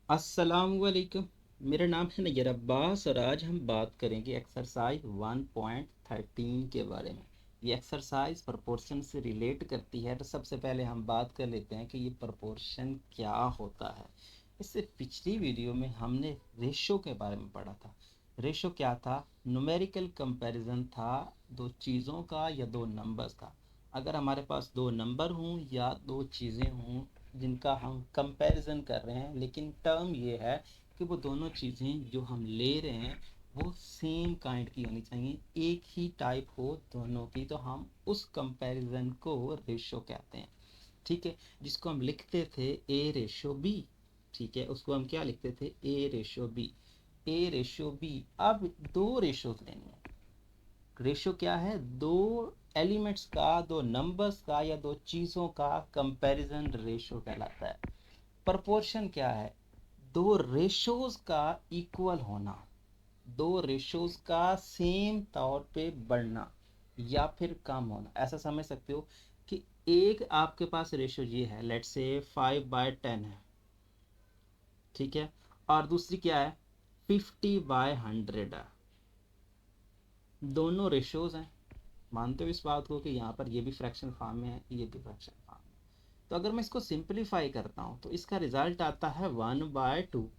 अस्सलामुअलैकुम। मेरा नाम है नैयर अब्बास और आज हम बात करेंगे एक्सरसाइज 1.13 के बारे में। ये एक्सरसाइज प्रोपोर्शन से रिलेट करती है। तो सबसे पहले हम बात कर लेते हैं कि ये प्रोपोर्शन क्या होता है। इससे पिछली वीडियो में हमने रेशो के बारे में पढ़ा था। रेशो क्या था? न्यूमेरिकल कंपैरिजन था दो चीज़ों का या दो नंबर्स का। अगर हमारे पास दो नंबर हों या दो चीज़ें हों जिनका हम कंपैरिजन कर रहे हैं, लेकिन टर्म ये है कि वो दोनों चीज़ें जो हम ले रहे हैं वो सेम काइंड की होनी चाहिए, एक ही टाइप हो दोनों की, तो हम उस कंपैरिजन को रेशो कहते हैं। ठीक है, जिसको हम लिखते थे ए रेशो बी। ठीक है, उसको हम क्या लिखते थे? ए रेशो बी। ए रेशो बी। अब दो रेशोज लेनी है। रेशो क्या है? दो एलिमेंट्स का, दो नंबर्स का या दो चीज़ों का कंपैरिजन रेशो कहलाता है। प्रोपोर्शन क्या है? दो रेशोज का इक्वल होना, दो रेशोज का सेम तौर पे बढ़ना या फिर कम होना। ऐसा समझ सकते हो कि एक आपके पास रेशो ये है, लेट्स से 5/10 है। ठीक है, और दूसरी क्या है? 50/100 है। दोनों रेशोज हैं। मानते हो इस बात को कि यहाँ पर ये भी फ्रैक्शन फॉर्म में है, ये भी फ्रैक्शन फॉर्म में। तो अगर मैं इसको सिंप्लीफाई करता हूँ तो इसका रिजल्ट आता है 1/2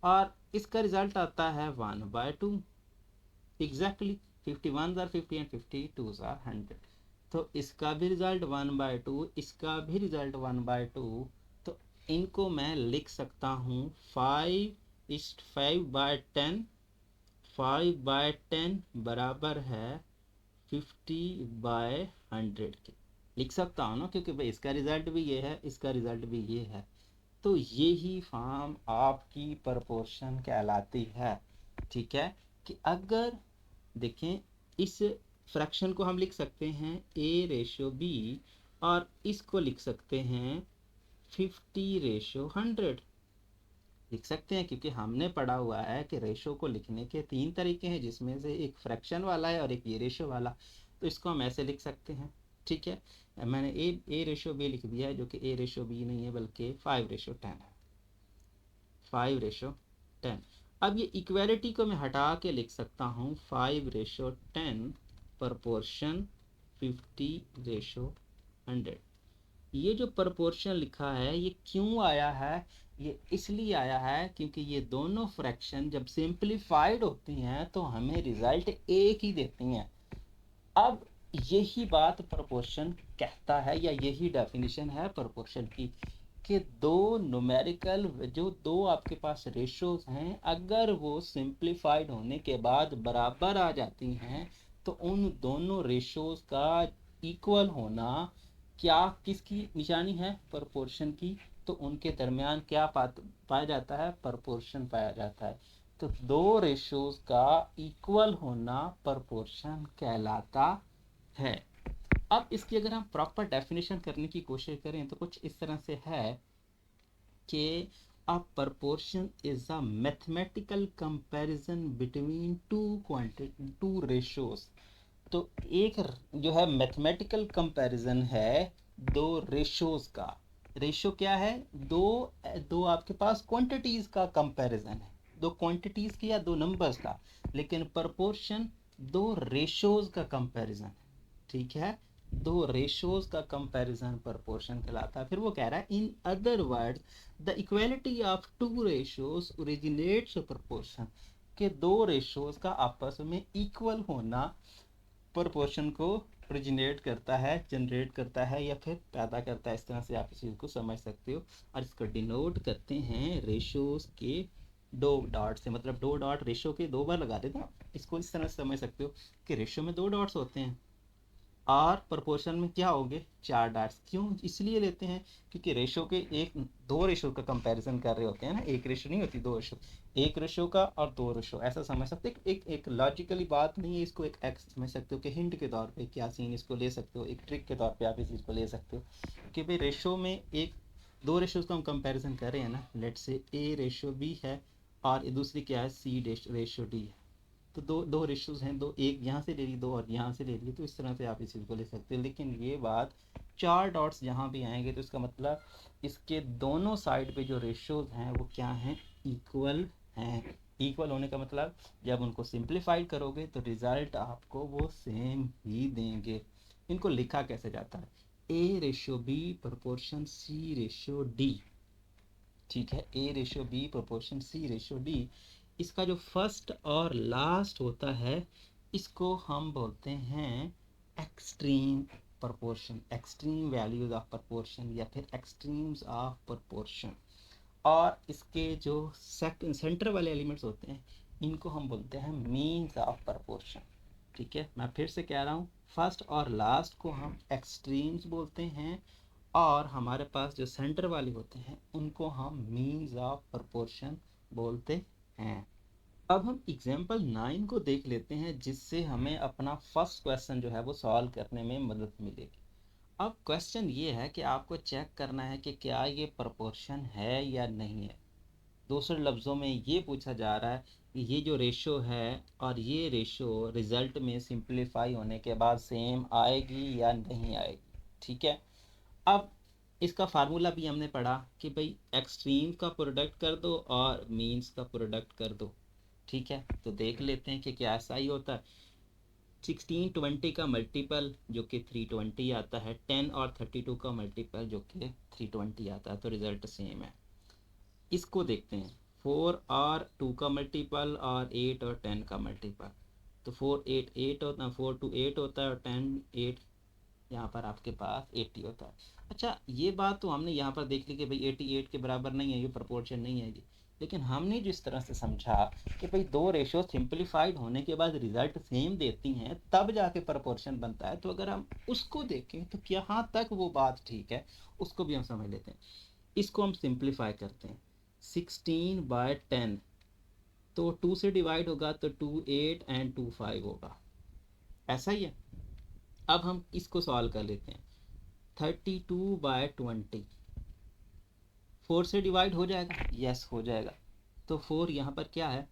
और इसका रिजल्ट आता है 1/2। Exactly 51 are 50 and 52 are 100। तो इसका भी रिजल्ट 1/2, इसका भी रिजल्ट 1/2। तो इनको मैं लिख सकता हूँ 5/10। 5/10 बराबर है 50/100 के। लिख सकता हूँ ना, क्योंकि भाई इसका रिजल्ट भी ये है, इसका रिजल्ट भी ये है। तो ये ही फॉर्म आपकी प्रोपोर्शन कहलाती है। ठीक है, कि अगर देखें, इस फ्रैक्शन को हम लिख सकते हैं ए रेशो बी और इसको लिख सकते हैं 50/100 लिख सकते हैं, क्योंकि हमने पढ़ा हुआ है कि रेशो को लिखने के तीन तरीके हैं, जिसमें से एक फ्रैक्शन वाला है और एक ये रेशो वाला। तो इसको हम ऐसे लिख सकते हैं। ठीक है, मैंने ए रेशो बी लिख दिया है, जो कि ए रेशो बी नहीं है बल्कि 5/10 है। 5/10। अब ये इक्वेलिटी को मैं हटा के लिख सकता हूँ 5/10 प्रपोर्शन 50/100। ये जो प्रपोर्शन लिखा है ये क्यों आया है? ये इसलिए आया है क्योंकि ये दोनों फ्रैक्शन जब सिंप्लीफाइड होती हैं तो हमें रिजल्ट एक ही देती हैं। अब यही बात प्रोपोर्शन कहता है, या यही डेफिनेशन है प्रोपोर्शन की, कि दो न्यूमेरिकल, जो दो आपके पास रेशोज हैं, अगर वो सिंप्लीफाइड होने के बाद बराबर आ जाती हैं तो उन दोनों रेशोज का इक्वल होना क्या किसकी निशानी है? प्रोपोर्शन की। तो उनके दरमियान क्या पाया जाता है? प्रोपोर्शन पाया जाता है। तो दो रेशोज का इक्वल होना प्रोपोर्शन कहलाता है। अब इसकी अगर हम प्रॉपर डेफिनेशन करने की कोशिश करें तो कुछ इस तरह से है कि a proportion is a mathematical comparison between two ratios। तो एक जो है मैथमेटिकल कंपैरिजन है दो रेशोज का। रेशो क्या है? दो दो आपके पास क्वांटिटीज का कंपैरिजन है, दो क्वांटिटीज की या दो नंबर्स का। लेकिन प्रोपोर्शन दो रेशोज का कंपैरिजन है। ठीक है, दो रेशोज का कंपैरिजन प्रोपोर्शन कहलाता है। फिर वो कह रहा है in other word the equality of two ratios originates proportion, के दो रेशोज का आपस में इक्वल होना प्रोपोर्शन को ओरिजिनेट करता है, जनरेट करता है या फिर पैदा करता है। इस तरह से आप इस चीज़ को समझ सकते हो। और इसको डिनोट करते हैं रेशोज के दो डॉट से, मतलब दो डॉट रेशो के दो बार लगा देते हैं। इसको इस तरह से समझ सकते हो कि रेशो में दो डॉट्स होते हैं और प्रोपोर्शन में क्या होंगे? चार डॉट्स। क्यों इसलिए लेते हैं? क्योंकि रेशो के एक दो रेशो का कंपैरिजन कर रहे होते हैं ना, एक रेशो नहीं होती, दो रेशो। एक रेशो का और दो रेशो, ऐसा समझ सकते हो। एक लॉजिकली बात नहीं है, इसको एक एक्स समझ सकते हो कि हिंट के तौर पे क्या सीन इसको ले सकते हो, एक ट्रिक के तौर पे आप इस चीज़ को ले सकते हो कि भाई रेशो में एक दो रेशोज का हम कंपैरिजन कर रहे हैं ना, लेट से ए रेशो बी है और दूसरी क्या है? सी रेशो डी है। तो दो दो रेशोज हैं, दो, एक यहाँ से ले ली दो और यहाँ से ले ली, तो इस तरह से आप इस चीज़ को ले सकते हो। लेकिन ये बात 4 डॉट्स जहाँ भी आएंगे तो इसका मतलब इसके दोनों साइड पे जो रेशियोज हैं वो क्या हैं, इक्वल हैं। इक्वल होने का मतलब जब उनको सिंप्लीफाइड करोगे तो रिजल्ट आपको वो सेम ही देंगे। इनको लिखा कैसे जाता है, A ratio B proportion C ratio D. ठीक है, A ratio B proportion C ratio D. इसका जो फर्स्ट और लास्ट होता है इसको हम बोलते हैं extreme proportion, extreme values of proportion या फिर एक्सट्रीम्स ऑफ प्रोपोर्शन। और इसके जो सेंटर वाले एलिमेंट्स होते हैं इनको हम बोलते हैं मीन्स ऑफ प्रोपोर्शन। ठीक है, मैं फिर से कह रहा हूँ, फर्स्ट और लास्ट को हम एक्सट्रीम्स बोलते हैं और हमारे पास जो सेंटर वाले होते हैं उनको हम मीन्स ऑफ प्रोपोर्शन बोलते हैं। अब हम एग्जाम्पल 9 को देख लेते हैं जिससे हमें अपना फर्स्ट क्वेश्चन जो है वो सॉल्व करने में मदद मिलेगी। अब क्वेश्चन ये है कि आपको चेक करना है कि क्या ये प्रोपोर्शन है या नहीं है। दूसरे लफ्ज़ों में ये पूछा जा रहा है कि ये जो रेशो है और ये रेशो रिज़ल्ट में सिंप्लीफाई होने के बाद सेम आएगी या नहीं आएगी। ठीक है, अब इसका फार्मूला भी हमने पढ़ा कि भाई एक्सट्रीम का प्रोडक्ट कर दो और मीन्स का प्रोडक्ट कर दो। ठीक है, तो देख लेते हैं कि क्या ऐसा ही होता है। 1620 का मल्टीपल जो कि 320 आता है, 10 और 32 का मल्टीपल जो कि 320 आता है, तो रिज़ल्ट सेम है। इसको देखते हैं, 4 और 2 का मल्टीपल और 8 और 10 का मल्टीपल। तो 4 8 8 होता है, 4 2 8 होता है और 10 8, यहाँ पर आपके पास 80 होता है। अच्छा, ये बात तो हमने यहाँ पर देख ली कि भाई 88 के बराबर नहीं है, ये प्रोपोर्शन नहीं है जी। लेकिन हमने जिस तरह से समझा कि भाई दो रेशियो सिंप्लीफाइड होने के बाद रिजल्ट सेम देती हैं तब जाके प्रोपोर्शन बनता है, तो अगर हम उसको देखें तो यहाँ तक वो बात ठीक है, उसको भी हम समझ लेते हैं। इसको हम सिंप्लीफाई करते हैं, 16/10, तो 2 से डिवाइड होगा तो 2 8 एंड 2 5 होगा, ऐसा ही है। अब हम इसको सॉल्व कर लेते हैं, 32/20, 4 से डिवाइड हो जाएगा, यस हो जाएगा। तो 4 यहाँ पर क्या है,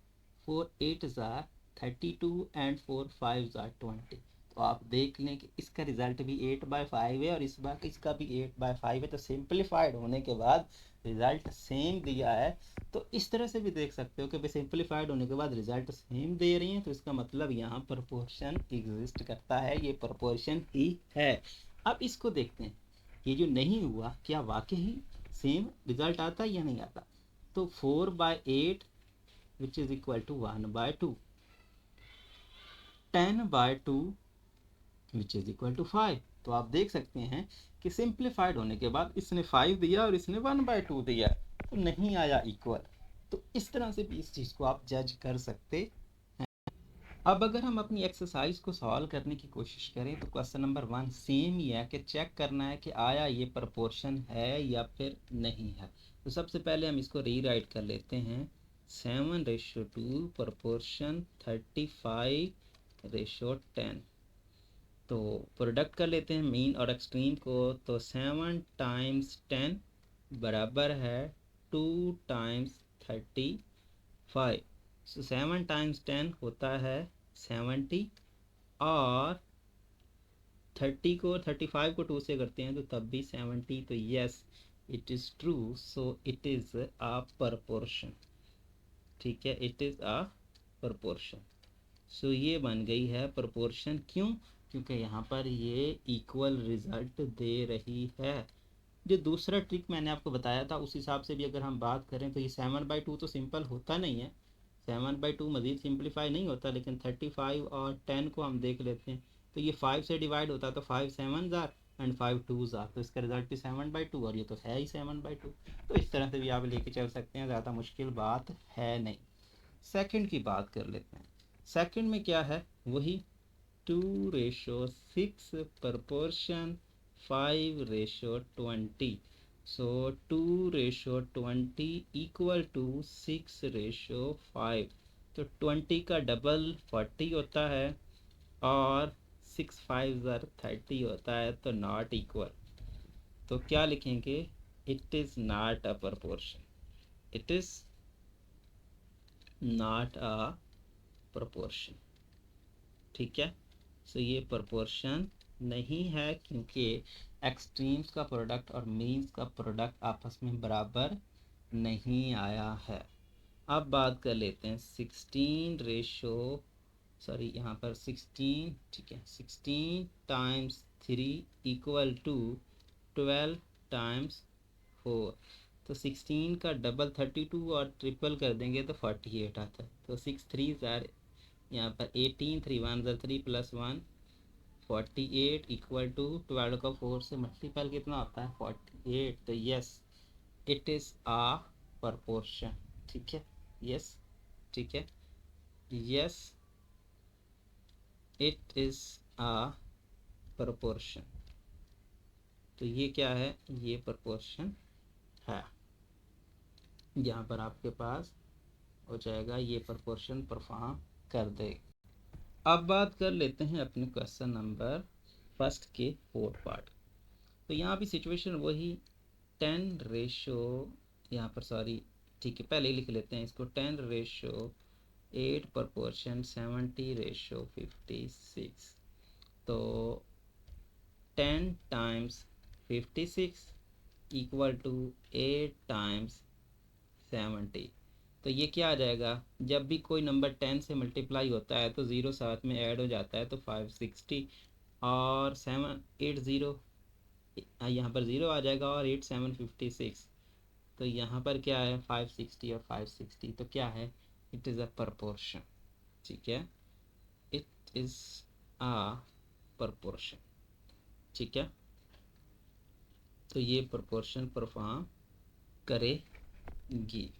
4 8 ज़ार 32 एंड 4 5 ज़ार 20। तो आप देख लें कि इसका रिजल्ट भी 8/5 है और इस बार इसका भी 8/5 है। तो सिंप्लीफाइड होने के बाद रिजल्ट सेम दिया है। तो इस तरह से भी देख सकते हो कि भाई सिंप्लीफाइड होने के बाद रिजल्ट सेम दे रही हैं, तो इसका मतलब यहाँ प्रोपोर्शन एग्जिस्ट करता है, ये प्रोपोर्शन ही है। अब इसको देखते हैं, ये जो नहीं हुआ क्या वाकई ही सेम रिजल्ट आता है या नहीं आता। तो 4/8 which is equal to 1/2, 10/2 which is equal to 5। तो आप देख सकते हैं कि सिंप्लीफाइड होने के बाद इसने 5 दिया और इसने 1/2 दिया, तो नहीं आया इक्वल। तो इस तरह से भी इस चीज़ को आप जज कर सकते हैं। अब अगर हम अपनी एक्सरसाइज को सॉल्व करने की कोशिश करें तो क्वेश्चन नंबर 1 सेम ही है कि चेक करना है कि आया ये प्रोपोर्शन है या फिर नहीं है। तो सबसे पहले हम इसको रीराइट कर लेते हैं, 7/2 प्रोपोर्शन 35/10। तो प्रोडक्ट कर लेते हैं मीन और एक्सट्रीम को, तो 7 टाइम्स 10 बराबर है 2 टाइम्स 35। सो 7 टाइम्स 10 होता है 70 और 30 को 35 को 2 से करते हैं तो तब भी 70। तो yes it is true, so it is a proportion. ठीक है, इट इज़ अ प्रोपोर्शन। सो ये बन गई है प्रोपोर्शन। क्यों? क्योंकि यहाँ पर ये इक्वल रिजल्ट दे रही है। जो दूसरा ट्रिक मैंने आपको बताया था उस हिसाब से भी अगर हम बात करें तो ये 7/2 तो सिंपल होता नहीं है, 7/2 मज़ीद सिंप्लीफाई नहीं होता। लेकिन 35 और 10 को हम देख लेते हैं, तो ये 5 से डिवाइड होता है, तो 5 7 ज़ार एंड 5 2 ज़ार, तो इसका रिजल्ट भी 7/2 और ये तो है ही 7/2। तो इस तरह से भी आप लेके चल सकते हैं, ज़्यादा मुश्किल बात है नहीं। सेकंड की बात कर लेते हैं। सेकंड में क्या है, वही 2/6 प्रोपोर्शन 5/20। So 2/20 equal to 6/5। तो 20 का डबल 40 होता है और 6 5 ज़र 30 होता है, तो नॉट इक्वल। तो क्या लिखेंगे, it is not a proportion, it is not a proportion. ठीक है, सो ये प्रोपोर्शन नहीं है क्योंकि एक्सट्रीम्स का प्रोडक्ट और मीन्स का प्रोडक्ट आपस में बराबर नहीं आया है। अब बात कर लेते हैं 16 रेशो, सॉरी यहाँ पर 16, ठीक है, 16 टाइम्स 3 इक्वल टू 12 टाइम्स 4। तो 16 का डबल 32 और ट्रिपल कर देंगे तो 48 आता है। तो 6 3 ज़ार यहाँ पर 18, 3 1 ज़ार 3 प्लस 1 48 इक्वल टू 12 का 4 से मल्टीपल कितना होता है 48। तो yes it is a proportion, ठीक है, यस, ठीक है, yes it is a proportion. तो ये क्या है, ये प्रपोर्शन है। यहाँ पर आपके पास हो जाएगा, ये प्रपोर्शन परफॉर्म कर दे। अब बात कर लेते हैं अपने क्वेश्चन नंबर फर्स्ट के फोर्थ पार्ट। तो यहाँ भी सिचुएशन वही 10 रेशो, यहाँ पर सॉरी, ठीक है, पहले ही लिख लेते हैं इसको, 10 रेशो 8 प्रपोर्शन 70 रेशो 56। तो 10 टाइम्स 56 इक्वल टू 8 टाइम्स 70। तो ये क्या आ जाएगा, जब भी कोई नंबर 10 से मल्टीप्लाई होता है तो ज़ीरो साथ में ऐड हो जाता है, तो 560 और 780, यहाँ पर ज़ीरो आ जाएगा और 8 756। तो यहाँ पर क्या है 560 और 560, तो क्या है, इट इज़ अ प्रपोर्शन, ठीक है, इट इज़ अ प्रपोर्शन, ठीक है। तो ये प्रपोर्शन परफॉर्म करेगी।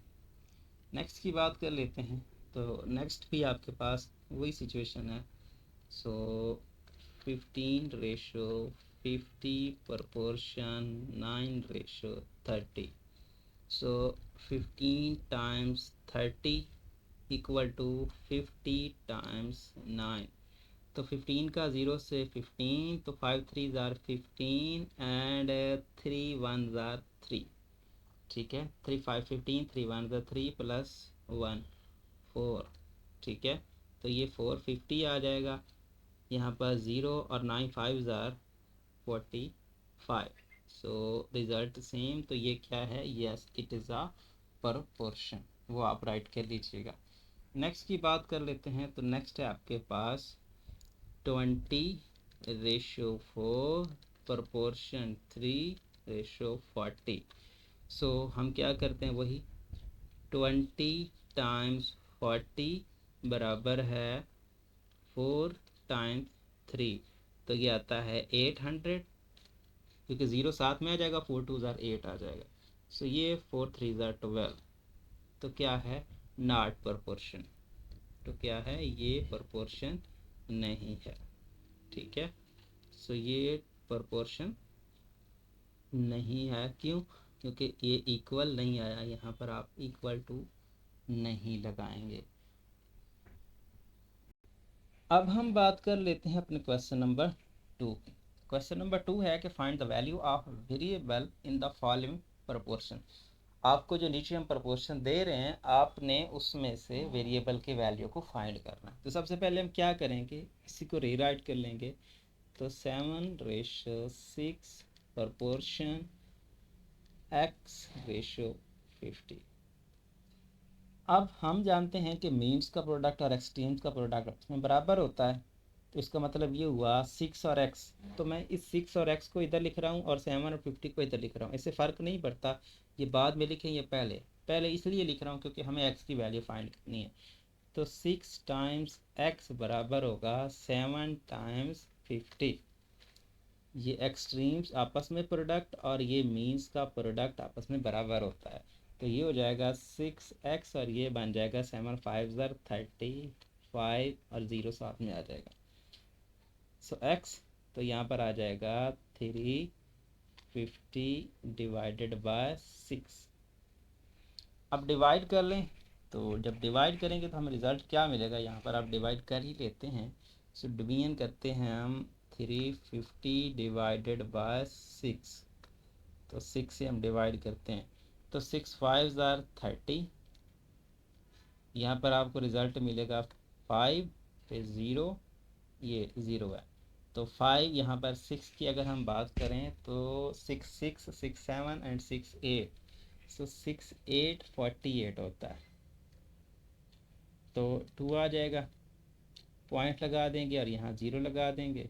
नेक्स्ट की बात कर लेते हैं। तो नेक्स्ट भी आपके पास वही सिचुएशन है। So 15 ratio 50 proportion 9 ratio 30। So 15 times 30 equal to 50 times 9। तो 15 का 0 से 15, तो 5 3 ज़ार 15 एंड 3 1 ज़ार 3, ठीक है, 3 5 15, 3 1 ज़ार 3 प्लस 1 4, ठीक है। तो ये 450 आ जाएगा। यहाँ पर 0 और 9 5 ज़ार 45। सो रिज़ल्ट सेम। तो ये क्या है, yes it is a proportion, वो आप राइट कर लीजिएगा। नेक्स्ट की बात कर लेते हैं। तो नेक्स्ट है आपके पास 20 रेशो 4 प्रपोर्शन 3 रेशो 40। सो हम क्या करते हैं, वही 20 टाइम्स 40 बराबर है 4 टाइम्स 3। तो ये आता है 800, क्योंकि ज़ीरो साथ में आ जाएगा, 4 2 ज़ार 8 आ जाएगा। सो ये 4 3 ज़ार 12। तो क्या है, नॉट प्रपोर्शन। तो क्या है, ये प्रपोर्शन नहीं है, ठीक है। सो ये प्रपोर्शन नहीं है, क्यों, क्योंकि ये इक्वल नहीं आया। यहाँ पर आप इक्वल टू नहीं लगाएंगे। अब हम बात कर लेते हैं अपने क्वेश्चन नंबर 2 की। क्वेश्चन नंबर 2 है कि find the value of variable in the following proportion. आपको जो नीचे हम प्रपोर्शन दे रहे हैं, आपने उसमें से वेरिएबल के वैल्यू को फाइंड करना है। तो सबसे पहले हम क्या करेंगे, इसी को रीराइट कर लेंगे। तो 7 रेशो 6 प्रपोर्शन x रेशो 50। अब हम जानते हैं कि मीन्स का प्रोडक्ट और एक्सट्रीम्स का प्रोडक्ट में बराबर होता है। तो इसका मतलब ये हुआ 6 और x। तो मैं इस 6 और x को इधर लिख रहा हूँ और 7 और 50 को इधर लिख रहा हूँ। इससे फ़र्क नहीं पड़ता ये बाद में लिखें, ये पहले पहले इसलिए लिख रहा हूँ क्योंकि हमें x की वैल्यू फाइंड करनी है। तो 6 टाइम्स x बराबर होगा 7 टाइम्स 50। ये एक्सट्रीम्स आपस में प्रोडक्ट और ये मीन्स का प्रोडक्ट आपस में बराबर होता है। तो ये हो जाएगा 6x और ये बन जाएगा 7 5 ज़र 35 और 0 साथ में आ जाएगा। सो x तो यहाँ पर आ जाएगा 350 डिवाइडेड बाय 6। अब डिवाइड कर लें। तो जब डिवाइड करेंगे तो हमें रिज़ल्ट क्या मिलेगा, यहाँ पर आप डिवाइड कर ही लेते हैं। सो डिवीजन करते हैं हम 350 डिवाइडेड बाय 6। तो 6 से हम डिवाइड करते हैं। तो 6 5 ज़ार 30। यहाँ पर आपको रिज़ल्ट मिलेगा 5 फिर 0, ये 0 है। तो 5 यहाँ पर 6 की अगर हम बात करें तो 6 6 6 7 एंड 6 8, सो 6 8 48 होता है। तो 2 आ जाएगा, पॉइंट लगा देंगे और यहाँ 0 लगा देंगे,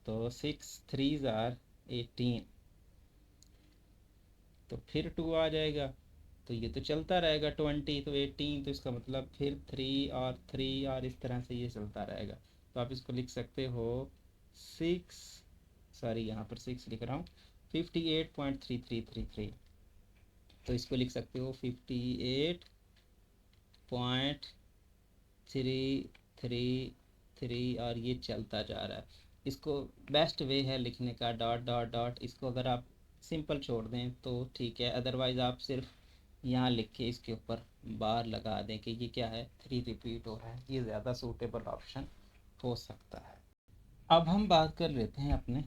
तो 6 3 आर 18, तो फिर 2 आ जाएगा, तो ये तो चलता रहेगा 20 तो 18, तो इसका मतलब फिर 3 और इस तरह से ये चलता रहेगा। तो आप इसको लिख सकते हो 6, सॉरी यहाँ पर 6 लिख रहा हूँ, 58.3333, तो इसको लिख सकते हो 58.333 और ये चलता जा रहा है। इसको बेस्ट वे है लिखने का डॉट डॉट डॉट, इसको अगर आप सिंपल छोड़ दें तो ठीक है, अदरवाइज़ आप सिर्फ यहाँ लिख के इसके ऊपर बार लगा दें कि ये क्या है, 3 रिपीट हो रहा है, ये ज़्यादा सूटेबल ऑप्शन हो सकता है। अब हम बात कर लेते हैं अपने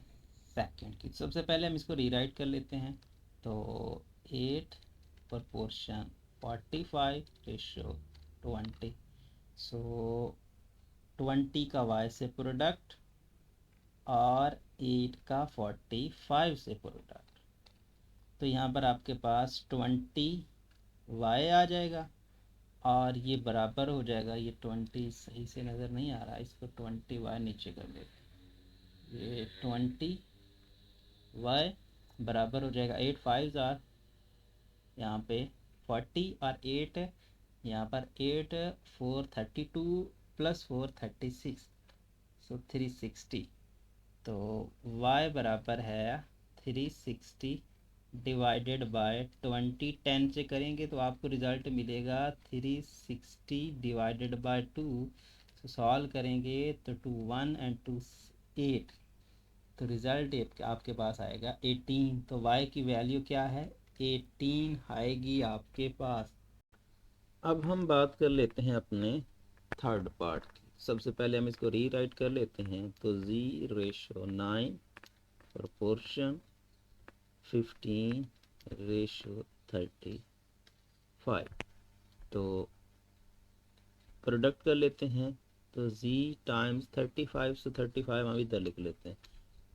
सेकंड की। सबसे पहले हम इसको रीराइट कर लेते हैं, तो 8 proportion 45:20, सो 20 का y से प्रोडक्ट और 8 का 45 से प्रोडक्ट, तो यहाँ पर आपके पास 20y आ जाएगा और ये बराबर हो जाएगा, ये 20 सही से नज़र नहीं आ रहा, इसको 20y नीचे कर लेते हैं, ये 20y बराबर हो जाएगा 8 5 आर यहाँ पे 40 और 8 यहाँ पर 8 4 32 प्लस 4 36, सो 360, तो y बराबर है 360 डिवाइडेड बाय 20, 10 से करेंगे तो आपको रिज़ल्ट मिलेगा 360 डिवाइडेड बाय 2, तो सॉल्व करेंगे तो 2 1 एंड 2 8, तो रिज़ल्ट आपके पास आएगा 18, तो y की वैल्यू क्या है, 18 आएगी आपके पास। अब हम बात कर लेते हैं अपने थर्ड पार्ट की। सबसे पहले हम इसको रीराइट कर लेते हैं, तो z/9 proportion 15:35, तो प्रोडक्ट कर लेते हैं, तो z टाइम्स 35, से 35 हम इधर लिख लेते हैं,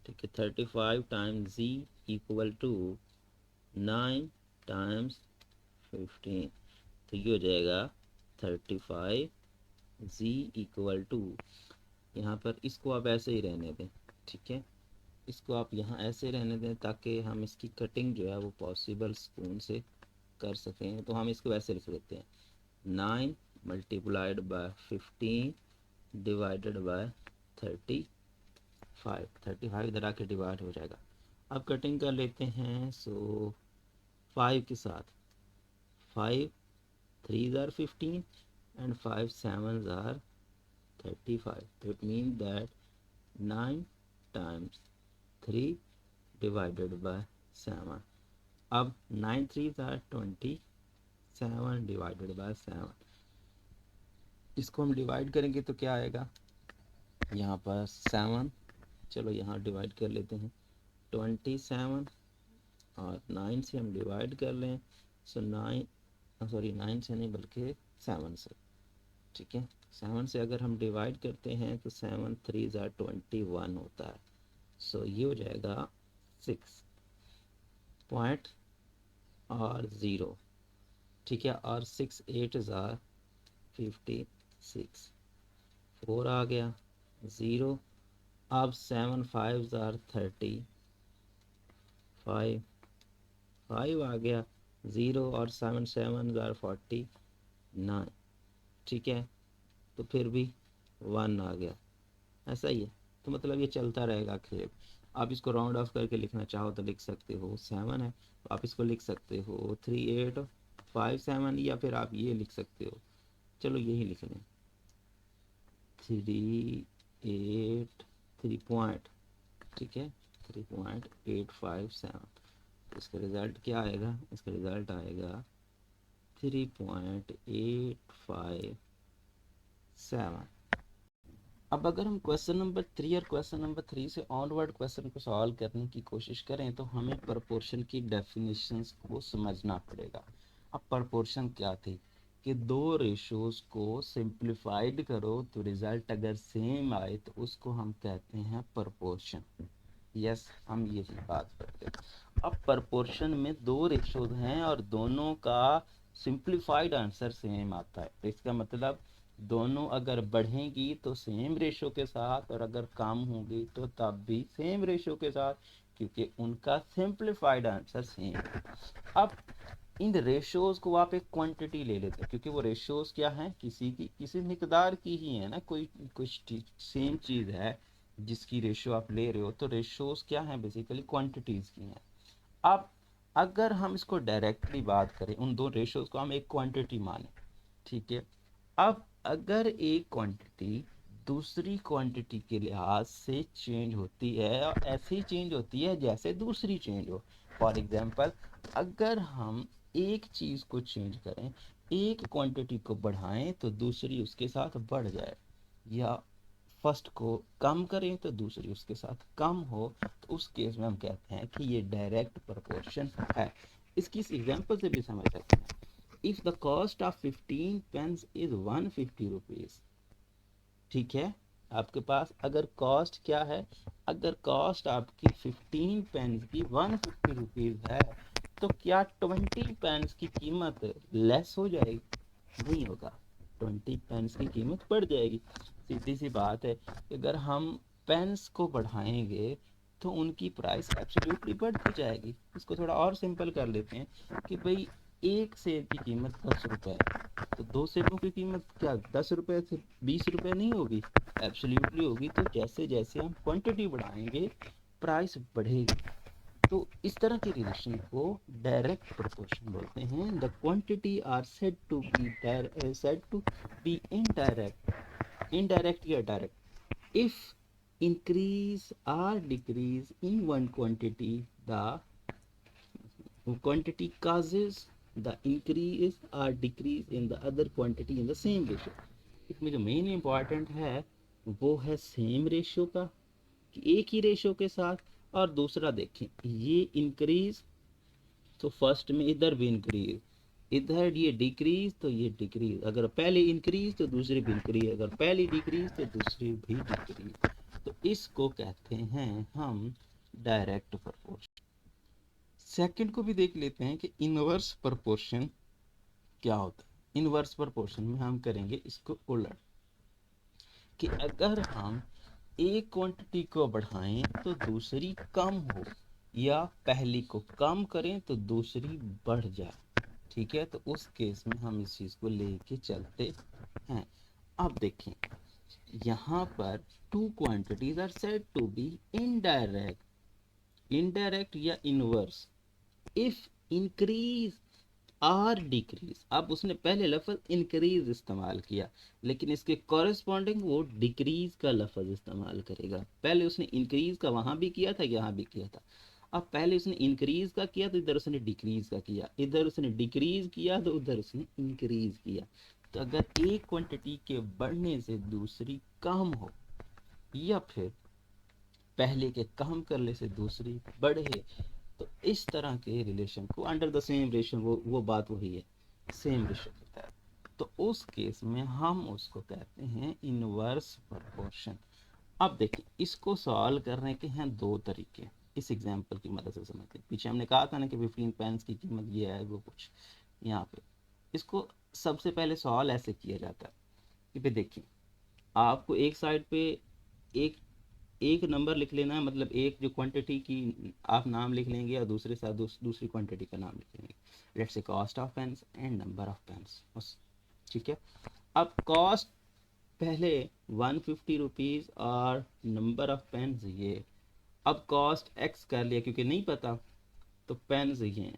ठीक है, 35 times z equal to 9 times 15, तो ये हो जाएगा 35 z इक्वल टू, यहाँ पर इसको आप ऐसे ही रहने दें, ठीक है, इसको आप यहाँ ऐसे रहने दें ताकि हम इसकी कटिंग जो है वो पॉसिबल स्पून से कर सकें। तो हम इसको ऐसे लिख लेते हैं 9 मल्टीप्लाइड बाय 15 डिवाइडेड बाय 35 इधर आके डिवाइड हो जाएगा। अब कटिंग कर लेते हैं, सो 5 के साथ 5 3s are 15 and 5 7s are 35, so it means that 9 times 3 divided by 7, अब 9 3s are 20, 7 डिवाइडेड बाय 7, इसको हम डिवाइड करेंगे तो क्या आएगा, यहाँ पर 7, चलो यहाँ डिवाइड कर लेते हैं, 27 और 9 से हम डिवाइड कर लें, सो 9 से नहीं बल्कि 7 से, ठीक है, 7 से अगर हम डिवाइड करते हैं तो 7 3s are 21 होता है, सो ये हो जाएगा 6 पॉइंट और 0, ठीक है, और 6 8s are 56, 4 आ गया 0, अब 7 5s are 30, 5 आ गया 0 और 7 7s are 49, ठीक है, तो फिर भी 1 आ गया, ऐसा ही है, तो मतलब ये चलता रहेगा खेल। आप इसको राउंड ऑफ करके लिखना चाहो तो लिख सकते हो, 7 है तो आप इसको लिख सकते हो 3 8 5 7, या फिर आप ये लिख सकते हो, चलो यही लिख लें 3 8 3 पॉइंट, ठीक है, 3.857, तो इसका रिज़ल्ट क्या आएगा, इसका रिज़ल्ट आएगा 3.857। अब अगर हम क्वेश्चन नंबर 3 और क्वेश्चन नंबर 3 से ऑनवर्ड क्वेश्चन को सॉल्व करने की कोशिश करें तो हमें प्रोपोर्शन की डेफिनेशंस को समझना पड़ेगा। अब प्रोपोर्शन क्या थी, कि दो रेशोज को सिंप्लीफाइड करो तो रिजल्ट अगर सेम आए तो उसको हम कहते हैं प्रोपोर्शन। यस, हम यही बात करते हैं। अब प्रोपोर्शन में दो रेशोज हैं और दोनों का सिंप्लीफाइड आंसर सेम आता है, तो इसका मतलब दोनों अगर बढ़ेंगी तो सेम रेशो के साथ, और अगर कम होंगी तो तब भी सेम रेशो के साथ, क्योंकि उनका सिंप्लीफाइड आंसर सेम है। अब इन रेशोज को आप एक क्वांटिटी ले लेते हैं, क्योंकि वो रेशोज क्या हैं, किसी मिकदार की ही है ना, कोई कुछ सेम चीज़ है जिसकी रेशो आप ले रहे हो, तो रेशोज क्या हैं, बेसिकली क्वांटिटीज की हैं। अब अगर हम इसको डायरेक्टली बात करें, उन दो रेशोज को हम एक क्वांटिटी माने, ठीक है। अब अगर एक क्वांटिटी दूसरी क्वांटिटी के लिहाज से चेंज होती है, और ऐसे ही चेंज होती है जैसे दूसरी चेंज हो। फॉर एग्जांपल, अगर हम एक चीज़ को चेंज करें, एक क्वांटिटी को बढ़ाएं तो दूसरी उसके साथ बढ़ जाए, या फर्स्ट को कम करें तो दूसरी उसके साथ कम हो, तो उस केस में हम कहते हैं कि ये डायरेक्ट प्रोपोर्शन है। इसकी इस एग्जांपल से भी समझ सकते हैं। If the cost of 15 pens is 150 rupees, ठीक है, आपके पास अगर कॉस्ट क्या है, अगर कॉस्ट आपकी 15 पेन्स की 150 रुपीज है, तो क्या 20 पेन्स की कीमत लेस हो जाएगी? नहीं होगा, 20 पेन्स की कीमत बढ़ जाएगी। सीधी सी बात है, अगर हम पेन्स को बढ़ाएंगे तो उनकी प्राइस एब्सोल्युटली बढ़ती जाएगी। इसको थोड़ा और सिंपल कर लेते हैं कि भाई एक सेब की कीमत 10 रुपये है, तो दो सेबों की कीमत क्या 10 रुपये से 20 रुपये नहीं होगी? एब्सोल्युटली होगी। तो जैसे जैसे हम क्वांटिटी बढ़ाएंगे प्राइस बढ़ेगी। तो इस तरह के रिलेशन को डायरेक्ट प्रोपोर्शन बोलते हैं। The quantity are said to be indirect, indirect या direct if increase or decrease in one quantity, the quantity causes the increase or decrease in the other quantity in the same ratio। इसमें जो main important है वो है same ratio का, कि एक ही ratio के साथ, और दूसरा देखें ये इंक्रीज तो फर्स्ट में इधर भी इंक्रीज, इधर ये डिक्रीज तो ये डिक्रीज, अगर पहले इंक्रीज तो दूसरी भी इंक्रीज, अगर पहली डिक्रीज तो दूसरी भी डिक्रीज, तो इसको कहते हैं हम डायरेक्ट प्रोपोर्शन। सेकंड को भी देख लेते हैं कि इनवर्स प्रोपोर्शन क्या होता है। इनवर्स प्रोपोर्शन में हम करेंगे इसको उलट, कि अगर हम एक क्वांटिटी को बढ़ाएं तो दूसरी कम हो, या पहली को कम करें तो दूसरी बढ़ जाए, ठीक है, तो उस केस में हम इस चीज़ को लेके चलते हैं। अब देखें यहाँ पर two quantities are said to be indirect, indirect या इनवर्स इफ इंक्रीज और डिक्रीज। अब उसने पहले लफ्ज इंक्रीज इस्तेमाल किया, लेकिन इसके कॉरेस्पॉन्डिंग वो डिक्रीज का लफ्ज इस्तेमाल करेगा। पहले उसने इंक्रीज का वहां भी किया था, यहाँ भी किया था। अब पहले उसने इंक्रीज का किया तो इधर उसने डिक्रीज का किया, इधर उसने डिक्रीज किया तो उधर उसने इंक्रीज किया। तो अगर एक क्वांटिटी के बढ़ने से दूसरी कम हो, या फिर पहले के कम करने से दूसरी बढ़े, तो इस तरह के रिलेशन को अंडर द सेम रेशियो, वो बात वही है, सेम रेशियो होता है, तो उस केस में हम उसको कहते हैं इनवर्स प्रोपोर्शन। अब देखिए इसको सॉल्व करने के हैं दो तरीके, इस एग्जांपल की मदद से समझते हैं। पीछे हमने कहा था ना कि 15 पेंस की कीमत ये है वो कुछ, यहाँ पे इसको सबसे पहले सॉल्व ऐसे किया जाता है कि भाई देखिए आपको एक साइड पे एक एक नंबर लिख लेना है, मतलब एक जो क्वांटिटी की आप नाम लिख लेंगे, और दूसरे साथ दूसरी क्वांटिटी का नाम लिख लेंगे। Let's say cost of pens and number of pens, बस, ठीक है। अब कॉस्ट पहले 150 रुपीज़ और नंबर ऑफ पेन्स ये, अब कॉस्ट एक्स कर लिया क्योंकि नहीं पता, तो पेन्स ये हैं।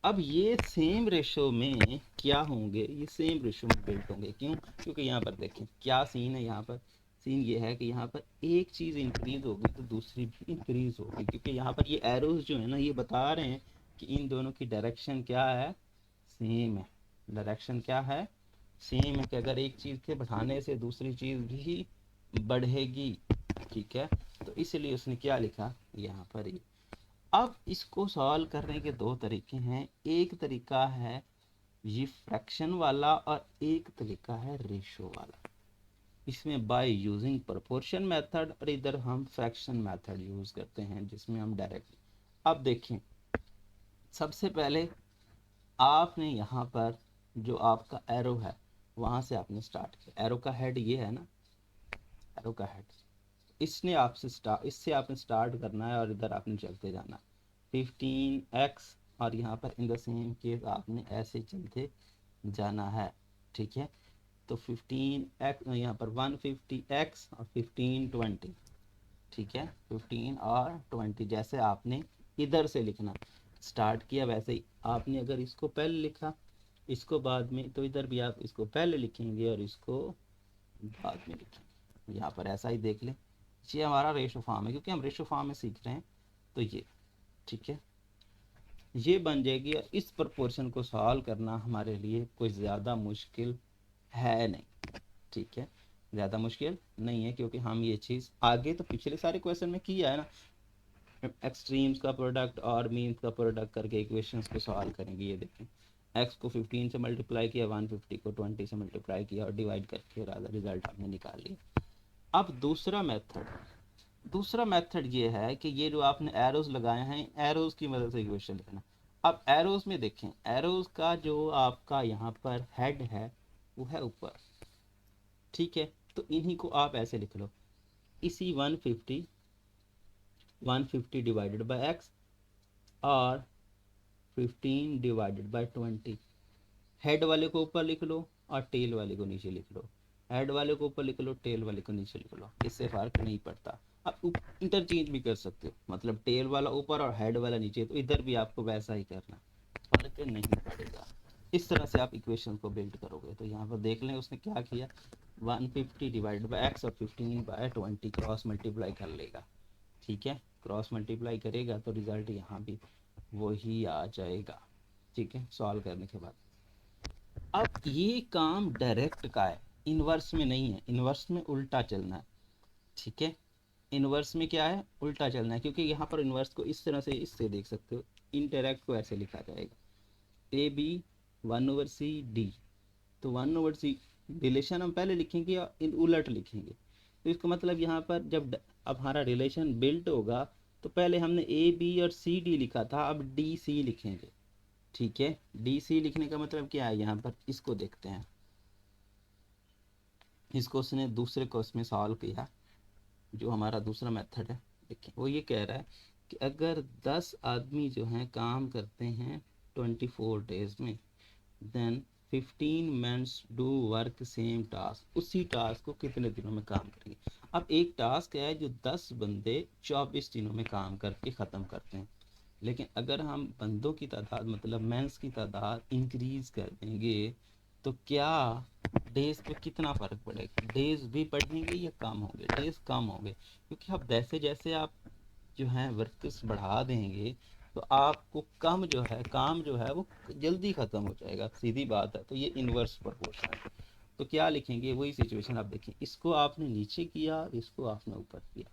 अब ये सेम रेशो में क्या होंगे, ये सेम रेशो में बिल्ट होंगे, क्यों? क्योंकि यहाँ पर देखें क्या सीन है, यहाँ पर सीन ये है कि यहाँ पर एक चीज़ इंक्रीज होगी तो दूसरी भी इंक्रीज होगी, क्योंकि यहाँ पर ये एरोज जो है ना ये बता रहे हैं कि इन दोनों की डायरेक्शन क्या है, सेम है। डायरेक्शन क्या है, सेम है, कि अगर एक चीज़ के बढ़ाने से दूसरी चीज़ भी बढ़ेगी, ठीक है। तो इसलिए उसने क्या लिखा यहाँ पर अब इसको सॉल्व करने के दो तरीके हैं। एक तरीका है ये फ्रैक्शन वाला और एक तरीका है रेशो वाला। इसमें बाय यूजिंग प्रोपोर्शन मेथड, और इधर हम फ्रैक्शन मेथड यूज करते हैं जिसमें हम डायरेक्ट। अब देखें, सबसे पहले आपने यहाँ पर जो आपका एरो है वहां से आपने स्टार्ट किया। एरो का हेड ये है ना, एरो का हेड, इससे आपने स्टार्ट करना है और इधर आपने चलते जाना 15x, और यहाँ पर इन द सेम केस आपने ऐसे चलते जाना है। ठीक है, तो 15x यहाँ पर 150x और 1520। ठीक है, 15 और 20 जैसे आपने इधर से लिखना स्टार्ट किया वैसे ही आपने अगर इसको पहले लिखा इसको बाद में, तो इधर भी आप इसको पहले लिखेंगे और इसको बाद में लिखेंगे। यहाँ पर ऐसा ही देख लें, ये हमारा रेशो फॉर्म है क्योंकि हम रेशो फॉर्म में सीख रहे हैं। तो ये ठीक है, ये बन जाएगी। और इस प्रोपोर्शन को सॉल्व करना हमारे लिए कोई ज़्यादा मुश्किल है नहीं। ठीक है, ज़्यादा मुश्किल नहीं है क्योंकि हम ये चीज़ आगे तो पिछले सारे क्वेश्चन में किया है ना। एक्सट्रीम्स का प्रोडक्ट और मीन्स का प्रोडक्ट करके इक्वेशंस को सॉल्व करेंगे। ये देखें, x को 15 से मल्टीप्लाई किया, 150 को 20 से मल्टीप्लाई किया और डिवाइड करके रिजल्ट हमने निकाल लिया। अब दूसरा मेथड ये है कि ये जो आपने एरोज लगाए हैं, एरोज की मदद से इक्वेशन लिखना। अब एरोज में देखें, एरोज का जो आपका यहाँ पर हेड है वो है ऊपर। ठीक है, तो इन्हीं को आप ऐसे लिख लो, इसी 150 डिवाइडेड बाय एक्स और 15 डिवाइडेड बाय 20। हेड वाले को ऊपर लिख लो और टेल वाले को नीचे लिख लो। हेड वाले को ऊपर लिख लो, टेल वाले को नीचे लिख लो, इससे फर्क नहीं पड़ता। आप इंटरचेंज भी कर सकते हो, मतलब टेल वाला ऊपर और हेड वाला नीचे, तो इधर भी आपको वैसा ही करना, फर्क नहीं पड़ेगा। इस तरह से आप इक्वेशन को बिल्ड करोगे। तो यहाँ पर देख लें उसने क्या किया, 150 डिवाइडेड बाय एक्स और 15 बाय 20 क्रॉस मल्टीप्लाई कर लेगा। ठीक है, क्रॉस मल्टीप्लाई करेगा तो रिजल्ट यहाँ भी वही आ जाएगा। ठीक है, सॉल्व करने के बाद अब ये काम डायरेक्ट का है, इनवर्स में नहीं है। इनवर्स में उल्टा चलना है। ठीक है, इनवर्स में क्या है, उल्टा चलना है, क्योंकि यहाँ पर इनवर्स को इस तरह से इससे देख सकते हो। इनडायरेक्ट को ऐसे लिखा जाएगा, ए बी 1/c/d। तो 1/c रिलेशन हम पहले लिखेंगे और इन उलट लिखेंगे। तो इसका मतलब यहाँ पर जब अब हमारा रिलेशन बिल्ट होगा तो पहले हमने ए बी और सी डी लिखा था, अब डी सी लिखेंगे। ठीक है, डी सी लिखने का मतलब क्या है, यहाँ पर इसको देखते हैं। इसको उसने दूसरे क्वेश्चन में सॉल्व किया, जो हमारा दूसरा मेथड है। देखिए वो ये कह रहा है कि अगर 10 आदमी जो हैं काम करते हैं 24 डेज में, then 15 mens do work same task. उसी टास्क को कितने दिनों में काम करेंगे। अब एक टास्क है जो 10 बंदे 24 दिनों में काम करके ख़त्म करते हैं, लेकिन अगर हम बंदों की तादाद मतलब मेंस की तादाद इंक्रीज कर देंगे तो क्या डेज पे कितना फ़र्क पड़ेगा, डेज भी बढ़ेंगे या कम होंगे, डेज कम होंगे। क्योंकि अब जैसे जैसे आप जो है वर्कर्स बढ़ा देंगे तो आपको कम जो है काम जो है वो जल्दी ख़त्म हो जाएगा, सीधी बात है। तो ये इन्वर्स प्रोपोर्शन है। तो क्या लिखेंगे, वही सिचुएशन आप देखें, इसको आपने नीचे किया, इसको आपने ऊपर किया,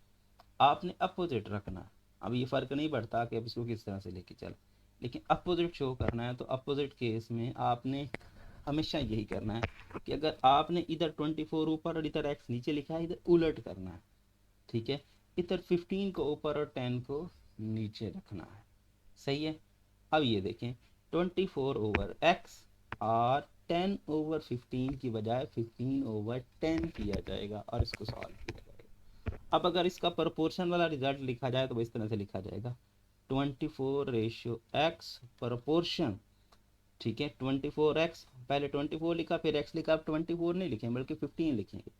आपने अपोजिट रखना है। अब ये फ़र्क नहीं पड़ता कि अब इसको किस तरह से लेके चल, लेकिन अपोजिट शो करना है। तो अपोजिट केस में आपने हमेशा यही करना है कि अगर आपने इधर 24 ऊपर और इधर x नीचे लिखा है, इधर उलट करना है। ठीक है, इधर 15 को ऊपर और 10 को नीचे रखना है। सही है, अब ये देखें 24/x और 10/15 की बजाय 15/10 किया जाएगा और इसको सॉल्व किया जाएगा। अब अगर इसका प्रोपोर्शन वाला रिजल्ट लिखा जाए तो इस तरह से लिखा जाएगा 24/x प्रोपोर्शन। ठीक है, 24x, पहले 24 लिखा फिर x लिखा, अब 24 नहीं लिखेंगे बल्कि 15 लिखेंगे,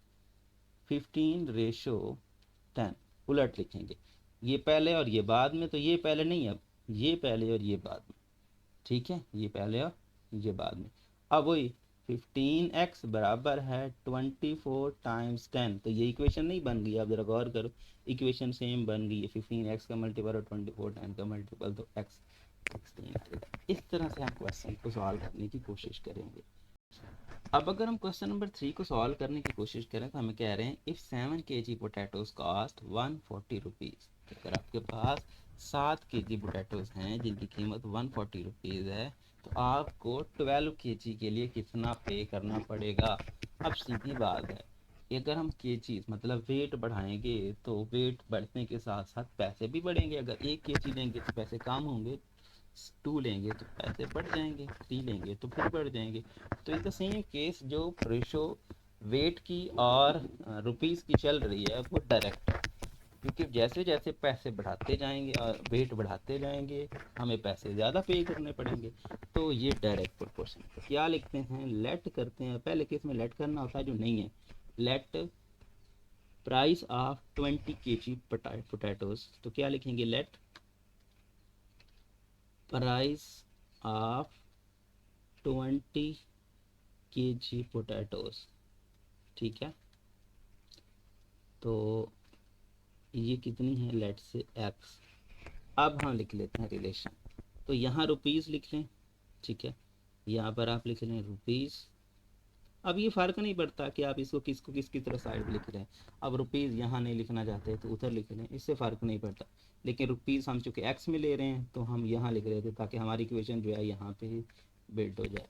15/10 उलट लिखेंगे। ये पहले और ये बाद में, तो ये पहले नहीं, अब ये पहले और ये बाद में। ठीक है, ये पहले और ये बाद में। अब वही 15x बराबर है 24 टाइम्स 10। तो ये इक्वेशन नहीं बन गई, आप जरा गौर करो, इक्वेशन सेम बन गई है। 15x का मल्टीपल और 24 10 का मल्टीपल, तो x 16। इस तरह से हम क्वेश्चन को सॉल्व करने की कोशिश करेंगे। अब अगर हम क्वेश्चन नंबर 3 को सॉल्व करने की कोशिश करें तो हमें कह रहे हैं if 7 kg potatoes cost 140 rupees. अगर आपके पास 7 kg पोटैटोज हैं जिनकी कीमत 140 रुपीज़ है, तो आपको 12 केजी के लिए कितना पे करना पड़ेगा। अब सीधी बात है, अगर हम केजी मतलब वेट बढ़ाएंगे तो वेट बढ़ने के साथ साथ पैसे भी बढ़ेंगे। अगर 1 केजी लेंगे तो पैसे कम होंगे, 2 लेंगे तो पैसे बढ़ जाएंगे, 3 लेंगे तो फिर बढ़ जाएंगे। तो इन द सेम केस जो रेशो वेट की और रुपीज़ की चल रही है वो डायरेक्ट है, क्योंकि जैसे जैसे पैसे बढ़ाते जाएंगे और वेट बढ़ाते जाएंगे हमें पैसे ज़्यादा पे करने पड़ेंगे। तो ये डायरेक्ट प्रोपोर्शन। तो क्या लिखते हैं, लेट करते हैं, पहले केस में लेट करना होता है जो नहीं है। Late price of 20 KG potatoes, तो क्या लिखेंगे, late price of 20 KG potatoes. ठीक है, तो ये कितनी है, लेट से एक्स। अब हम लिख लेते हैं रिलेशन, तो यहाँ रुपीज़ लिख लें, ठीक है, यहाँ पर आप लिख लें रुपीज़। अब ये फ़र्क नहीं पड़ता कि आप इसको किसकी तरह साइड पे लिख रहे हैं। अब रुपीज़ यहाँ नहीं लिखना चाहते तो उधर लिख लें, इससे फ़र्क नहीं पड़ता। लेकिन रुपीज़ हम चूँकि एक्स में ले रहे हैं तो हम यहाँ लिख रहे थे ताकि हमारी इक्वेशन जो है यहाँ पे ही बिल्ड हो जाए।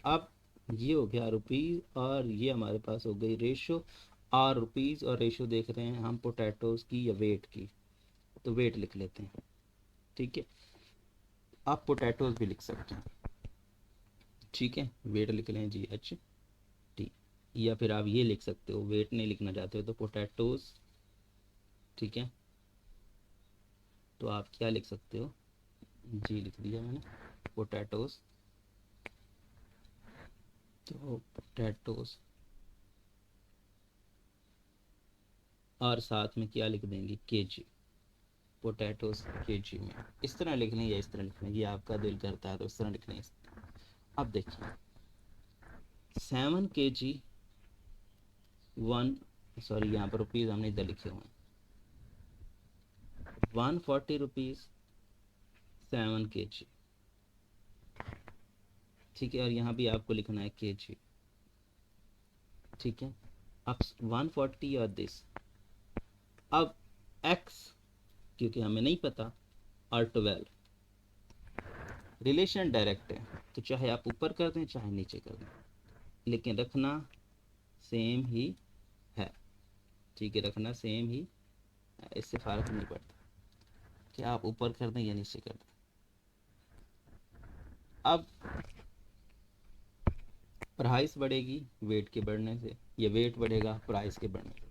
अब ये हो गया रुपीज़ और ये हमारे पास हो गई रेशो। और रुपीज़ और रेशो देख रहे हैं हम पोटैटोज़ की या वेट की, तो वेट लिख लेते हैं। ठीक है, आप पोटैटोज़ भी लिख सकते हैं। ठीक है, वेट लिख लें GH टी, या फिर आप ये लिख सकते हो, वेट नहीं लिखना चाहते हो तो पोटैटोज़। ठीक है, तो आप क्या लिख सकते हो, जी लिख दिया मैंने, पोटैटोज़। तो पोटैटोज़ और साथ में क्या लिख देंगे, केजी, पोटैटोज़ केजी में। इस तरह लिख लें या इस तरह लिख लें, ये आपका दिल करता है तो इस तरह लिख लें। अब देखिए 7 केजी 1, सॉरी यहाँ पर रुपीज़ हमने इधर लिखे हुए हैं, 140 रुपीज़ 7 केजी। ठीक है, और यहाँ भी आपको लिखना है केजी। ठीक है, अब 140 और दिस। अब x क्योंकि हमें नहीं पता, और 12 रिलेशन डायरेक्ट है, तो चाहे आप ऊपर कर दें चाहे नीचे कर दें, लेकिन रखना सेम ही है। ठीक है, रखना सेम ही है, इससे फ़र्क नहीं पड़ता कि आप ऊपर कर दें या नीचे कर दें। अब प्राइस बढ़ेगी वेट के बढ़ने से, या वेट बढ़ेगा प्राइस के बढ़ने से।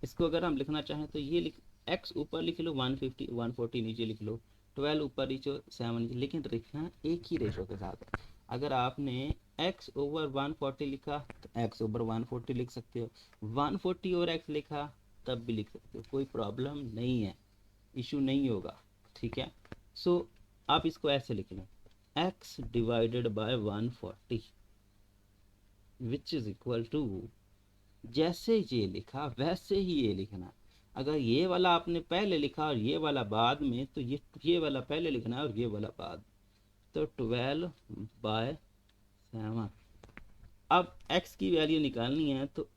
इसको अगर हम लिखना चाहें तो ये लिख, एक्स ऊपर लिख लो 150, 140 नीचे लिख लो, 12 ऊपर नीचे 7 नीचे, लेकिन लिखना एक ही रेशो के साथ है। अगर आपने x ओवर 140 लिखा तो x ओवर 140 लिख सकते हो, 140 ओवर x लिखा तब भी लिख सकते हो, कोई प्रॉब्लम नहीं है, इशू नहीं होगा। ठीक है, सो आप इसको ऐसे लिख लें, x divided by 140 which is equal to, जैसे ये लिखा वैसे ही ये लिखना। अगर ये वाला आपने पहले लिखा और ये वाला बाद में, तो ये वाला पहले लिखना है और ये वाला बाद। तो 12/7। अब x की वैल्यू निकालनी है तो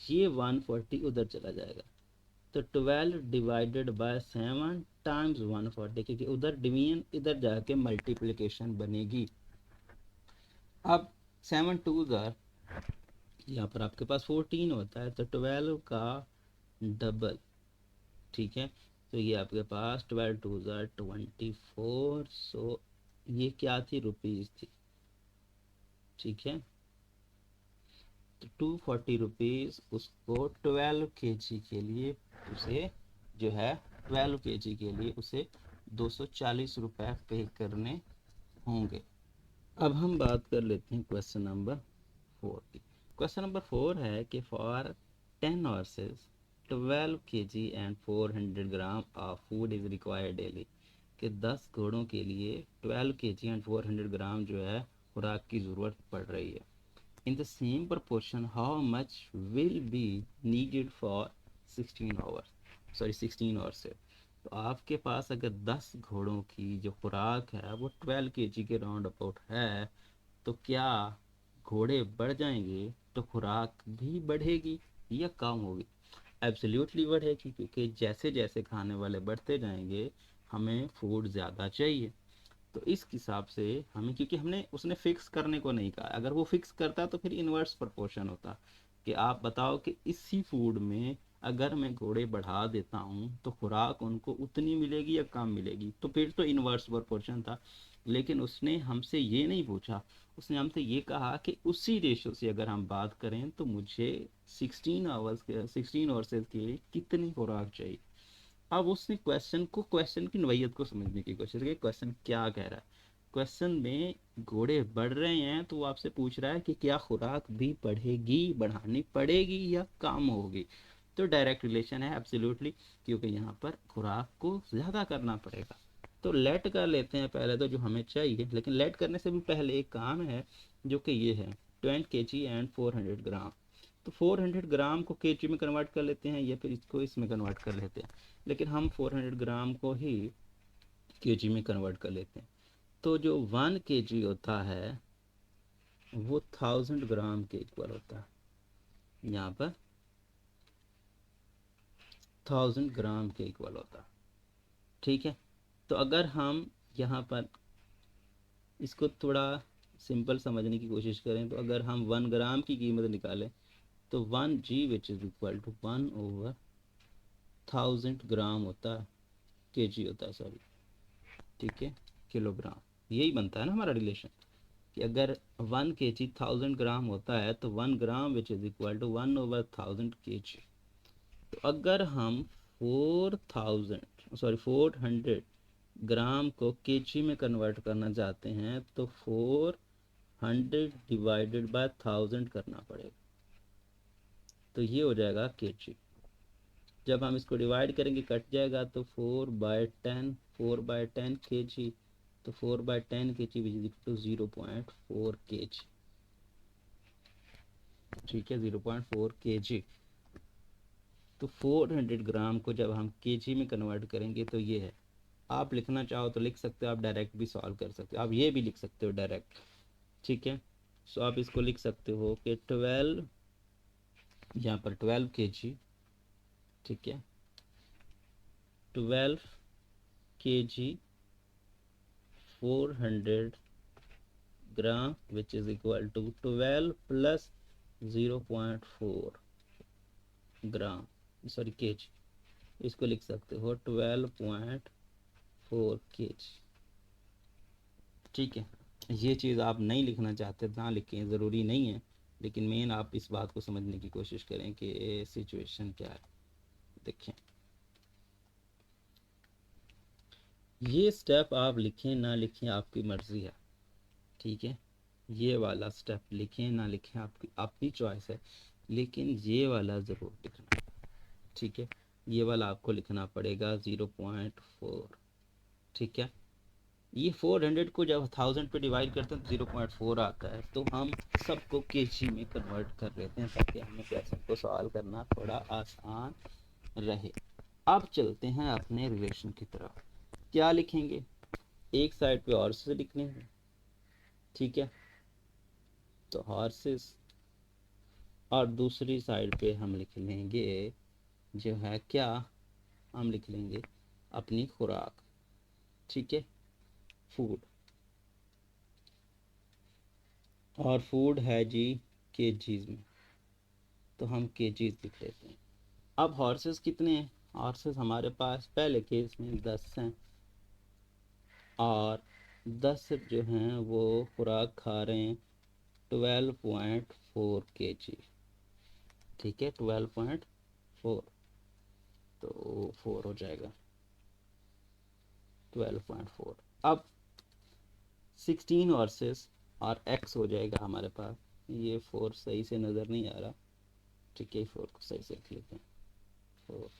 ये 140 उधर चला जाएगा, तो 12 डिवाइडेड बाय 7 टाइम्स 140, क्योंकि उधर डिवीजन इधर जाके मल्टीप्लिकेशन बनेगी। अब 7 2 यहाँ पर आपके पास 14 होता है, तो 12 का डबल। ठीक है, तो ये आपके पास 12 2 24। सो ये क्या थी, रुपीज़ थी। ठीक है, तो 240 रुपीज़ उसको 12 केजी के लिए, उसे जो है 12 केजी के लिए उसे 240 रुपये पे करने होंगे। अब हम बात कर लेते हैं क्वेश्चन नंबर 4 की। क्वेश्चन नंबर 4 है कि for 10 horses 12 KG and 400 gram of food is required daily, कि 10 घोड़ों के लिए 12 केजी एंड 400 ग्राम जो है खुराक की ज़रूरत पड़ रही है। In the same proportion how much will be needed for 16 hours, sorry 16 hours से। तो आपके पास अगर 10 घोड़ों की जो खुराक है वो 12 केजी के राउंड अबाउट है, तो क्या घोड़े बढ़ जाएंगे तो खुराक भी बढ़ेगी या कम होगी? एब्सोल्युटली बढ़ेगी, क्योंकि जैसे जैसे खाने वाले बढ़ते जाएंगे हमें फूड ज़्यादा चाहिए। तो इस हिसाब से हमें, क्योंकि हमने उसने फिक्स करने को नहीं कहा, अगर वो फिक्स करता तो फिर इन्वर्स प्रोपोर्शन होता कि आप बताओ कि इसी फूड में अगर मैं घोड़े बढ़ा देता हूँ तो खुराक उनको उतनी मिलेगी या कम मिलेगी, तो फिर तो इन्वर्स प्रोपोर्शन था। लेकिन उसने हमसे ये नहीं पूछा, उसने हमसे ये कहा कि उसी रेशो से अगर हम बात करें तो मुझे 16 वर्सेस के लिए कितनी खुराक चाहिए। अब उसने क्वेश्चन की नोयत को समझने की कोशिश की, क्वेश्चन क्या कह रहा है। क्वेश्चन में घोड़े बढ़ रहे हैं तो वो आपसे पूछ रहा है कि क्या खुराक भी बढ़ेगी, बढ़ानी पड़ेगी या कम होगी। तो डायरेक्ट रिलेशन है एब्सोल्युटली, क्योंकि यहाँ पर खुराक को ज़्यादा करना पड़ेगा। तो लेट कर लेते हैं पहले तो जो हमें चाहिए, लेकिन लेट करने से भी पहले एक काम है जो कि ये है 20 kg एंड 400 ग्राम। तो 400 ग्राम को केजी में कन्वर्ट कर लेते हैं या फिर इसको इसमें कन्वर्ट कर लेते हैं, लेकिन हम 400 ग्राम को ही केजी में कन्वर्ट कर लेते हैं। तो जो 1 kg होता है वो 1000 ग्राम के इक्वल होता है, यहाँ पर 1000 ग्राम के इक्वल होता है। ठीक है, तो अगर हम यहाँ पर इसको थोड़ा सिंपल समझने की कोशिश करें, तो अगर हम 1 ग्राम की कीमत निकालें तो 1 g which is equal to 1/1000 gram होता है, केजी होता है सॉरी, ठीक है, किलोग्राम। यही बनता है ना हमारा रिलेशन कि अगर 1 kg 1000 ग्राम होता है तो 1 gram which is equal to 1/1000 kg। तो अगर हम 400 ग्राम को केजी में कन्वर्ट करना चाहते हैं तो 400 डिवाइडेड बाय 1000 करना पड़ेगा, तो ये हो जाएगा केजी। जब हम इसको डिवाइड करेंगे कट जाएगा, तो 4/10 kg, तो 4/10 kg which is equal to 0.4 kg। ठीक है, 0.4 kg। तो 400 ग्राम को जब हम केजी में कन्वर्ट करेंगे तो ये है। आप लिखना चाहो तो लिख सकते हो, आप डायरेक्ट भी सॉल्व कर सकते हो, आप ये भी लिख सकते हो डायरेक्ट। ठीक है, सो आप इसको लिख सकते हो कि 12, यहाँ पर 12 kg, ठीक है, 12 kg 400 gram which is equal to 12 plus 0.4 gram, sorry kg, इसको लिख सकते हो 12.4 केजी। ठीक है, ये चीज़ आप नहीं लिखना चाहते ना लिखें, ज़रूरी नहीं है, लेकिन मेन आप इस बात को समझने की कोशिश करें कि सिचुएशन क्या है। देखें, ये स्टेप आप लिखें ना लिखें आपकी मर्ज़ी है। ठीक है, ये वाला स्टेप लिखें ना लिखें आपकी अपनी चॉइस है, लेकिन ये वाला ज़रूर लिखना। ठीक है, ये वाला आपको लिखना पड़ेगा 0.4। ठीक है, ये 400 को जब 1000 पे डिवाइड करते हैं तो 0.4 आता है, तो हम सबको केजी में कन्वर्ट कर लेते हैं ताकि हमें क्वेश्चन को सॉल्व करना थोड़ा आसान रहे। अब चलते हैं अपने रिलेशन की तरफ। क्या लिखेंगे, एक साइड पे हॉर्सेस लिख लेंगे, ठीक है, तो हॉर्सेस, और दूसरी साइड पे हम लिख लेंगे जो है क्या, हम लिख लेंगे अपनी खुराक। ठीक है, फूड, और फूड है जी केजीज में, तो हम केजीज लिख लेते हैं। अब हॉर्सेस कितने हैं, हॉर्सेस हमारे पास पहले केस में 10 हैं, और 10 जो हैं वो खुराक खा रहे हैं 12.4 kg। ठीक है, 12.4, तो 4 हो जाएगा 12.4। अब 16 हॉर्सेस और एक्स हो जाएगा हमारे पास, ये 4 सही से नज़र नहीं आ रहा, ठीक है, 4 को सही से लिख लेते हैं 4।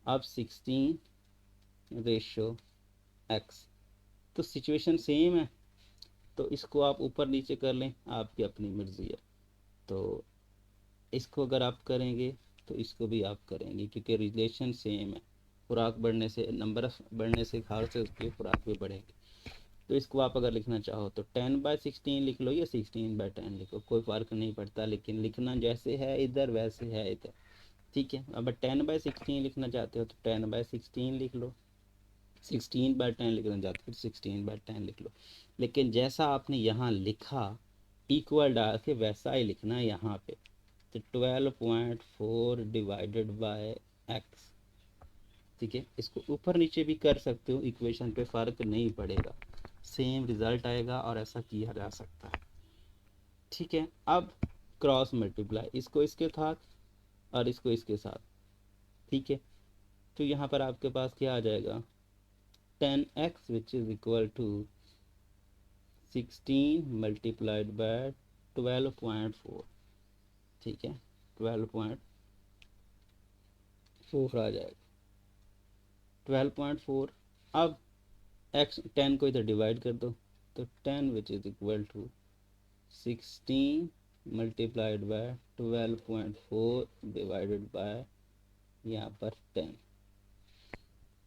अब 16 रेशो एक्स, तो सिचुएशन सेम है, तो इसको आप ऊपर नीचे कर लें, आपकी अपनी मर्ज़ी है। तो इसको अगर आप करेंगे तो इसको भी आप करेंगे, क्योंकि रिलेशन सेम है, खुराक बढ़ने से, नंबर बढ़ने से खार से उसकी खुराक भी बढ़ेगी। तो इसको आप अगर लिखना चाहो तो 10/16 लिख लो या 16/10 लिखो, कोई फ़र्क नहीं पड़ता, लेकिन लिखना जैसे है इधर वैसे है इधर। ठीक है, अब 10/16 लिखना चाहते हो तो 10/16 लिख लो, 16/10 लिखना चाहते हो 16/10 लिख लो। लेकिन जैसा आपने यहाँ लिखा इक्वल डाल के वैसा ही लिखना है यहाँ पे। तो 12.4 डिवाइडेड बाय एक्स, ठीक है। इसको ऊपर नीचे भी कर सकते हो, इक्वेशन पे फ़र्क नहीं पड़ेगा, सेम रिजल्ट आएगा और ऐसा किया जा सकता है, ठीक है। अब क्रॉस मल्टीप्लाई, इसको इसके साथ और इसको इसके साथ, ठीक है। तो यहाँ पर आपके पास क्या आ जाएगा 10x which is equal to 16 multiplied by 12.4, ठीक है। 12.4 आ जाएगा 12.4। अब x 10 को इधर डिवाइड कर दो, तो 10 which is equal to 16 multiplied by 12.4 divided by यहाँ पर 10।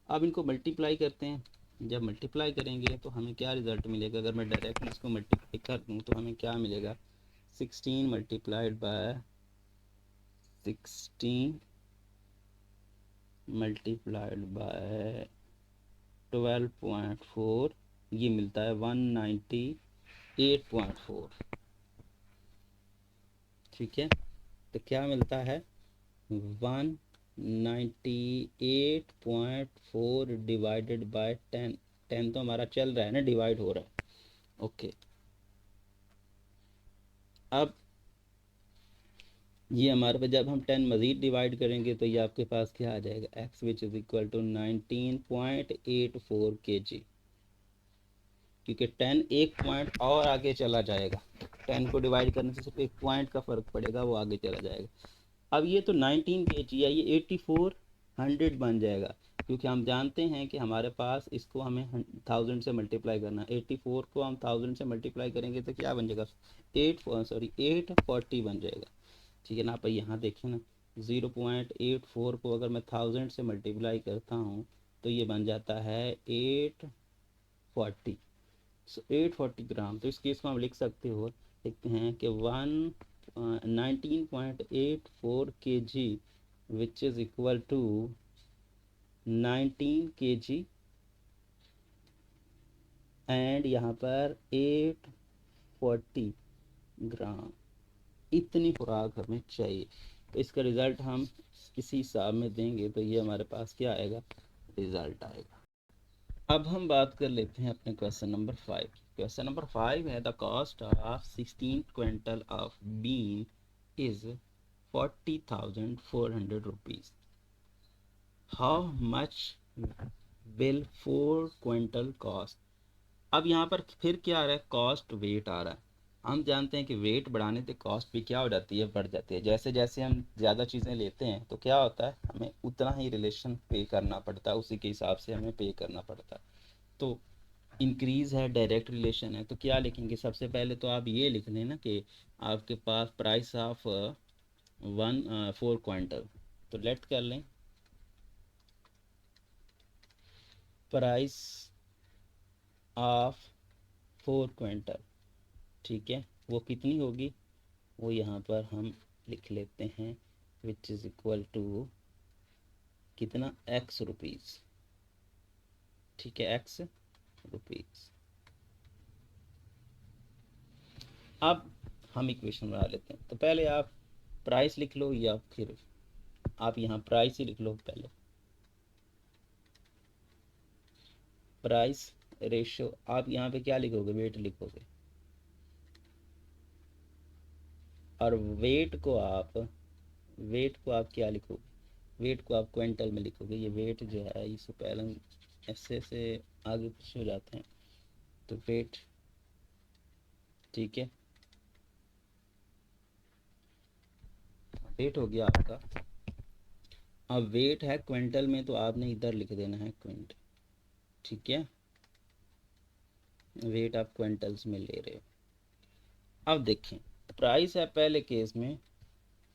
अब इनको मल्टीप्लाई करते हैं। जब मल्टीप्लाई करेंगे तो हमें क्या रिज़ल्ट मिलेगा, अगर मैं डायरेक्टली इसको मल्टीप्लाई कर दूँ तो हमें क्या मिलेगा 16 मल्टीप्लाइड बाय 16 मल्टीप्लाइड बाय 12.4, ये मिलता है 198.4, ठीक है। तो क्या मिलता है 198.4 डिवाइडेड बाय 10। 10 तो हमारा चल रहा है ना, डिवाइड हो रहा है, ओके। अब ये हमारे पास जब हम 10 मज़ीद डिवाइड करेंगे तो ये आपके पास क्या आ जाएगा x which is equal to 19.84 kg, क्योंकि 10 एक पॉइंट और आगे चला जाएगा। 10 को डिवाइड करने से सिर्फ एक पॉइंट का फ़र्क पड़ेगा, वो आगे चला जाएगा। अब ये तो 19 kg है, ये 8400 बन जाएगा, क्योंकि हम जानते हैं कि हमारे पास इसको हमें 1000 से मल्टीप्लाई करना है। 84 को हम 1000 से मल्टीप्लाई करेंगे तो क्या बन जाएगा 840 बन जाएगा, ठीक है ना। आप यहाँ देखें ना 0.84 को अगर मैं 1000 से मल्टीप्लाई करता हूँ तो ये बन जाता है 840, 840 ग्राम। तो इस केस को हम लिख सकते हो, लिखते हैं कि 19.84 kg which is equal to 19 kg and यहाँ पर 840 ग्राम, इतनी खुराक हमें चाहिए। तो इसका रिज़ल्ट हम इसी हिसाब में देंगे तो ये हमारे पास क्या आएगा रिज़ल्ट आएगा। अब हम बात कर लेते हैं अपने क्वेश्चन नंबर 5। क्वेश्चन नंबर 5 है the cost of 16 quintal of bean is 40,400 rupees. How much will 4 quintal cost. अब यहाँ पर फिर क्या आ रहा है कॉस्ट वेट आ रहा है। हम जानते हैं कि वेट बढ़ाने से कॉस्ट भी क्या हो जाती है बढ़ जाती है। जैसे जैसे हम ज़्यादा चीज़ें लेते हैं तो क्या होता है हमें उतना ही रिलेशन पे करना पड़ता है, उसी के हिसाब से हमें पे करना पड़ता है। तो इंक्रीज़ है डायरेक्ट रिलेशन है, तो क्या लिखेंगे सबसे पहले तो आप ये लिख लें ना कि आपके पास प्राइस ऑफ 4 क्विंटल। तो लेट कर लें प्राइस ऑफ 4 क्विंटल, ठीक है। वो कितनी होगी वो यहाँ पर हम लिख लेते हैं विच इज़ इक्वल टू कितना x रुपीज़, ठीक है x रुपीज़। अब हम इक्वेशन बना लेते हैं। तो पहले आप प्राइस लिख लो या फिर आप यहाँ प्राइस ही लिख लो पहले, प्राइस रेशो। आप यहाँ पे क्या लिखोगे वेट लिखोगे और वेट को आप क्या लिखोगे, वेट को आप क्विंटल में लिखोगे। ये वेट जो है इसको पहले ऐसे से आगे पीछे हो जाते हैं तो वेट, ठीक है वेट हो गया आपका। अब वेट है क्विंटल में तो आपने इधर लिख देना है क्विंटल, ठीक है। वेट आप क्विंटल्स में ले रहे हो। अब देखें प्राइस है पहले केस में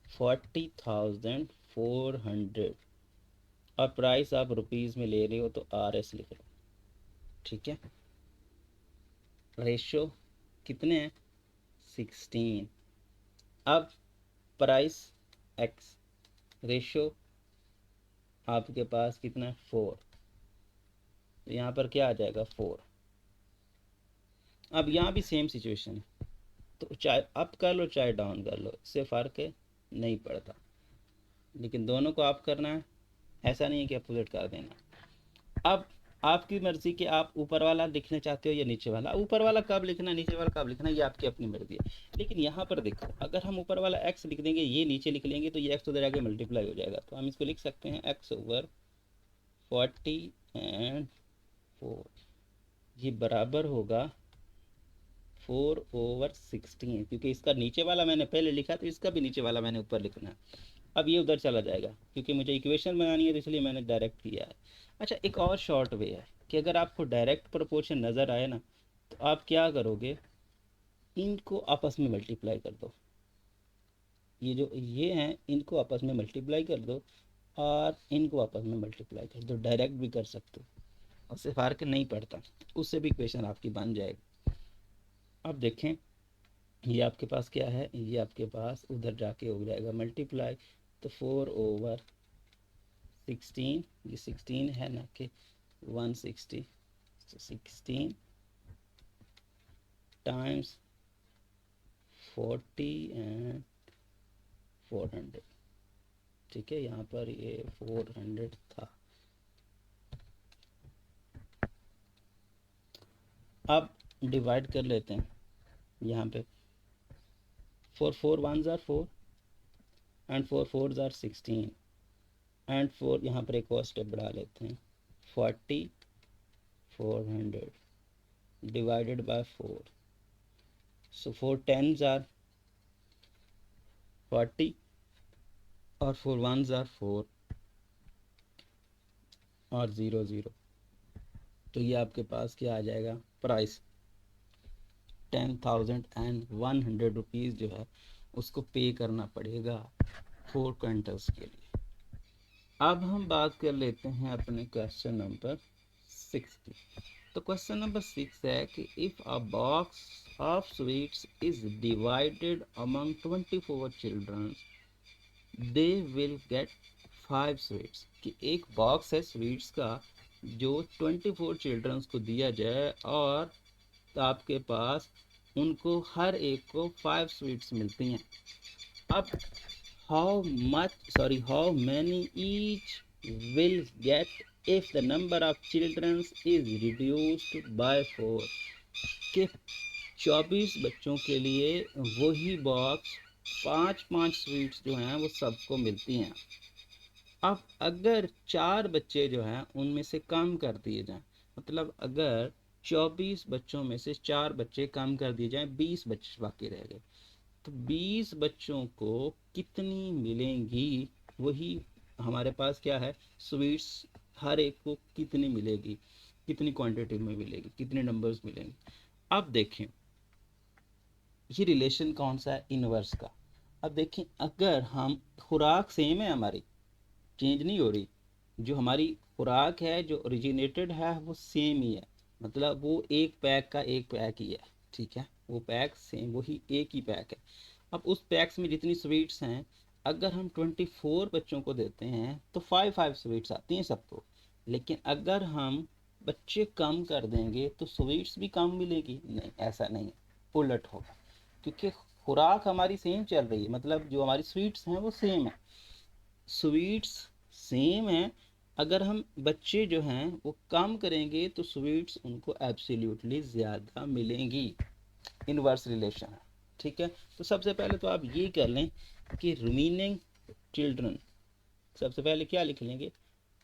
40,400 और प्राइस आप रुपीज़ में ले रहे हो तो RS लिख लो, ठीक है। रेशो कितने हैं 16। अब प्राइस X रेशो आपके पास कितना है 4, तो यहाँ पर क्या आ जाएगा 4। अब यहाँ भी सेम सिचुएशन है, तो चाहे अप कर लो चाहे डाउन कर लो, इससे फ़र्क नहीं पड़ता, लेकिन दोनों को अप करना है, ऐसा नहीं है कि अपोजिट कर देना। अब आपकी मर्ज़ी कि आप ऊपर वाला लिखना चाहते हो या नीचे वाला। ऊपर वाला कब लिखना, नीचे वाला कब लिखना, ये आपकी अपनी मर्ज़ी है। लेकिन यहाँ पर देखो, अगर हम ऊपर वाला x लिख देंगे, ये नीचे लिख लेंगे, तो ये x उधर जाके मल्टीप्लाई हो जाएगा। तो हम इसको लिख सकते हैं x/40 एंड 4, ये बराबर होगा 4/16, क्योंकि इसका नीचे वाला मैंने पहले लिखा, तो इसका भी नीचे वाला मैंने ऊपर लिखना है। अब ये उधर चला जाएगा, क्योंकि मुझे इक्वेशन बनानी है, तो इसलिए मैंने डायरेक्ट किया है। अच्छा, एक और शॉर्ट वे है कि अगर आपको डायरेक्ट प्रोपोर्शन नज़र आए ना, तो आप क्या करोगे, इनको आपस में मल्टीप्लाई कर दो। ये जो ये हैं, इनको आपस में मल्टीप्लाई कर दो, और इनको आपस में मल्टीप्लाई कर दो। डायरेक्ट भी कर सकते हो, उससे फ़र्क नहीं पड़ता, उससे भी इक्वेशन आपकी बन जाएगी। अब देखें, ये आपके पास क्या है, ये आपके पास उधर जाके हो जाएगा मल्टीप्लाई, तो 4/16, ये 16 है ना कि 160, तो 16 टाइम्स 40 एंड 400, ठीक है, यहाँ पर ये 400 था। अब डिवाइड कर लेते हैं, यहाँ पे 4 4 1 ज़ार 4 एंड 4 4 ज़ार 16 एंड 4, यहाँ पर एक और स्टेप बढ़ा लेते हैं, 40 400 डिवाइडेड बाय 4, सो 4 10 ज़ार 40 और 4 1 ज़ार 4 और 0 0, तो ये आपके पास क्या आ जाएगा, प्राइस 10,100 रुपीज़ जो है उसको पे करना पड़ेगा 4 क्विंटल्स के लिए। अब हम बात कर लेते हैं अपने क्वेश्चन नंबर 6 की। तो क्वेश्चन नंबर 6 है कि if a box of sweets is divided among 24 children, they will get 5 sweets. कि एक बॉक्स है स्वीट्स का जो 24 चिल्ड्रंस को दिया जाए, और तो आपके पास उनको हर एक को 5 स्वीट्स मिलती हैं। अब how many each will get if the number of childrens is reduced by 4। के 24 बच्चों के लिए वही बॉक्स 5 स्वीट्स जो हैं वो सबको मिलती हैं। अब अगर 4 बच्चे जो हैं उनमें से कम कर दिए जाएं, मतलब अगर 24 बच्चों में से 4 बच्चे कम कर दिए जाएं, 20 बच्चे बाकी रह गए, तो 20 बच्चों को कितनी मिलेंगी, वही हमारे पास क्या है, स्वीट्स हर एक को कितनी मिलेगी, कितनी क्वांटिटी में मिलेगी, कितने नंबर्स मिलेंगे। अब देखें, ये रिलेशन कौन सा है, इनवर्स का। अब देखें, अगर हम खुराक सेम है हमारी, चेंज नहीं हो रही, जो हमारी खुराक है जो ओरिजिनेटेड है वो सेम ही है, मतलब वो एक पैक का एक पैक ही है, ठीक है, वो पैक सेम, वही एक ही पैक है। अब उस पैक्स में जितनी स्वीट्स हैं, अगर हम 24 बच्चों को देते हैं तो 5 स्वीट्स आती हैं सबको। लेकिन अगर हम बच्चे कम कर देंगे तो स्वीट्स भी कम मिलेगी, नहीं, ऐसा नहीं है, उलट होगा, क्योंकि खुराक हमारी सेम चल रही है, मतलब जो हमारी स्वीट्स हैं वो सेम है, स्वीट्स सेम है। अगर हम बच्चे जो हैं वो कम करेंगे तो स्वीट्स उनको एब्सोल्युटली ज़्यादा मिलेंगी, इनवर्स रिलेशन है, ठीक है। तो सबसे पहले तो आप ये कर लें कि रिमेनिंग चिल्ड्रन, सबसे पहले क्या लिख लेंगे,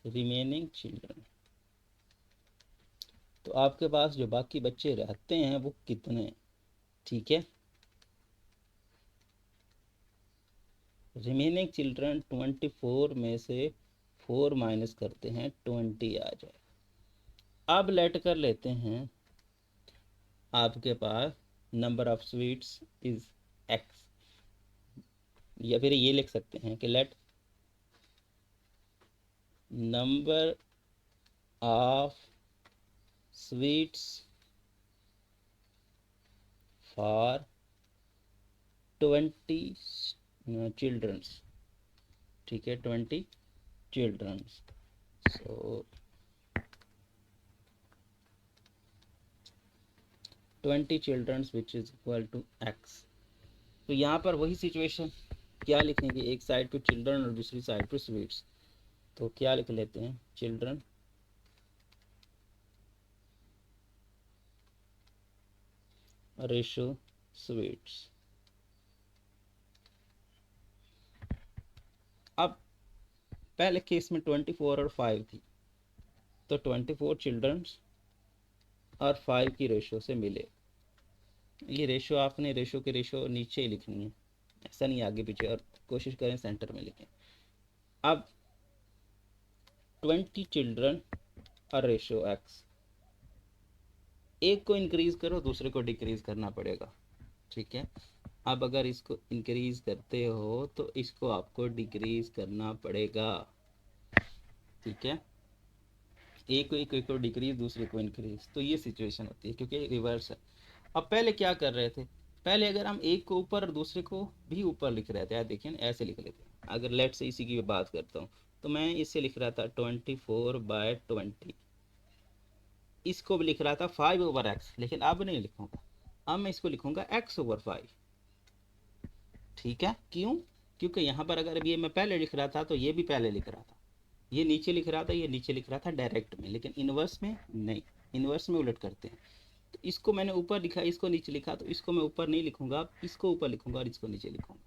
रिमेनिंग चिल्ड्रन, तो आपके पास जो बाकी बच्चे रहते हैं वो कितने, ठीक है, रिमेनिंग चिल्ड्रन 24 में से 4 माइनस करते हैं 20 आ जाए। अब लेट कर लेते हैं, आपके पास number of sweets is x, या फिर ये लिख सकते हैं कि let number of sweets for 20 childrens, ठीक है, 20 childrens, so 20 childrens which is equal to x। तो यहाँ पर वही सिचुएशन, क्या लिखेंगे, एक साइड पे चिल्ड्रन और दूसरी साइड पे स्वीट्स। तो क्या लिख लेते हैं, चिल्ड्रन रेशो स्वीट्स। अब पहले केस में 24 और 5 थी, तो 24 चिल्ड्रंस और 5 की रेशो से मिले। ये रेशो आपने रेशो के रेशो नीचे ही लिखनी है, ऐसा नहीं आगे पीछे, और कोशिश करें सेंटर में लिखें। अब 20 चिल्ड्रन और रेशो x, एक को इंक्रीज करो दूसरे को डिक्रीज करना पड़ेगा, ठीक है। अब अगर इसको इंक्रीज करते हो तो इसको आपको डिक्रीज करना पड़ेगा, ठीक है। एक को डिक्रीज दूसरे को इंक्रीज, तो ये सिचुएशन होती है क्योंकि रिवर्स है। अब पहले क्या कर रहे थे, पहले अगर हम एक को ऊपर और दूसरे को भी ऊपर लिख रहे थे, देखिए ऐसे लिख लेते हैं। अगर लेट से इसी की बात करता हूँ तो मैं इससे लिख रहा था 24/20, इसको भी लिख रहा था 5/x, लेकिन अब नहीं लिखूंगा, अब मैं इसको लिखूंगा x/5, ठीक है। क्यों, क्योंकि यहाँ पर अगर ये मैं पहले लिख रहा था तो ये भी पहले लिख रहा था, ये नीचे लिख रहा था, ये नीचे लिख रहा था डायरेक्ट में, लेकिन इनवर्स में नहीं, इनवर्स में उलट करते हैं। तो इसको मैंने ऊपर लिखा, इसको नीचे लिखा, तो इसको मैं ऊपर नहीं लिखूंगा, अब इसको ऊपर लिखूंगा और इसको नीचे लिखूंगा,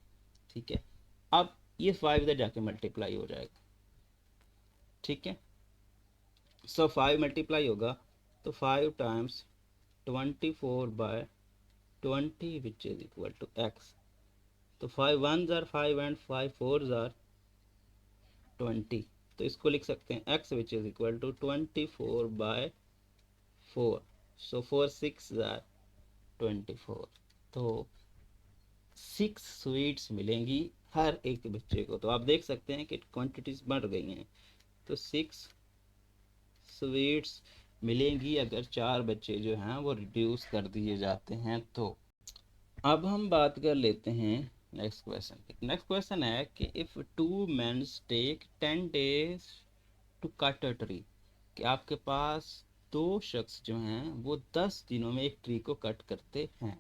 ठीक है। अब ये 5 इधर जाके मल्टीप्लाई हो जाएगा, ठीक है। सो 5 मल्टीप्लाई होगा तो 5 times 24/20 which is equal to x। तो 5 1s are 5 and 5 4s are 20, तो इसको लिख सकते हैं x which is equal to 24/4। So 4 6 are 24, तो 6 स्वीट्स मिलेंगी हर एक बच्चे को। तो आप देख सकते हैं कि क्वांटिटीज बढ़ गई हैं, तो 6 स्वीट्स मिलेंगी अगर 4 बच्चे जो हैं वो रिड्यूस कर दिए जाते हैं। तो अब हम बात कर लेते हैं नेक्स्ट क्वेश्चन की। नेक्स्ट क्वेश्चन है कि if 2 mens take 10 days to cut a tree, कि आपके पास 2 शख्स जो हैं वो 10 दिनों में एक ट्री को कट करते हैं,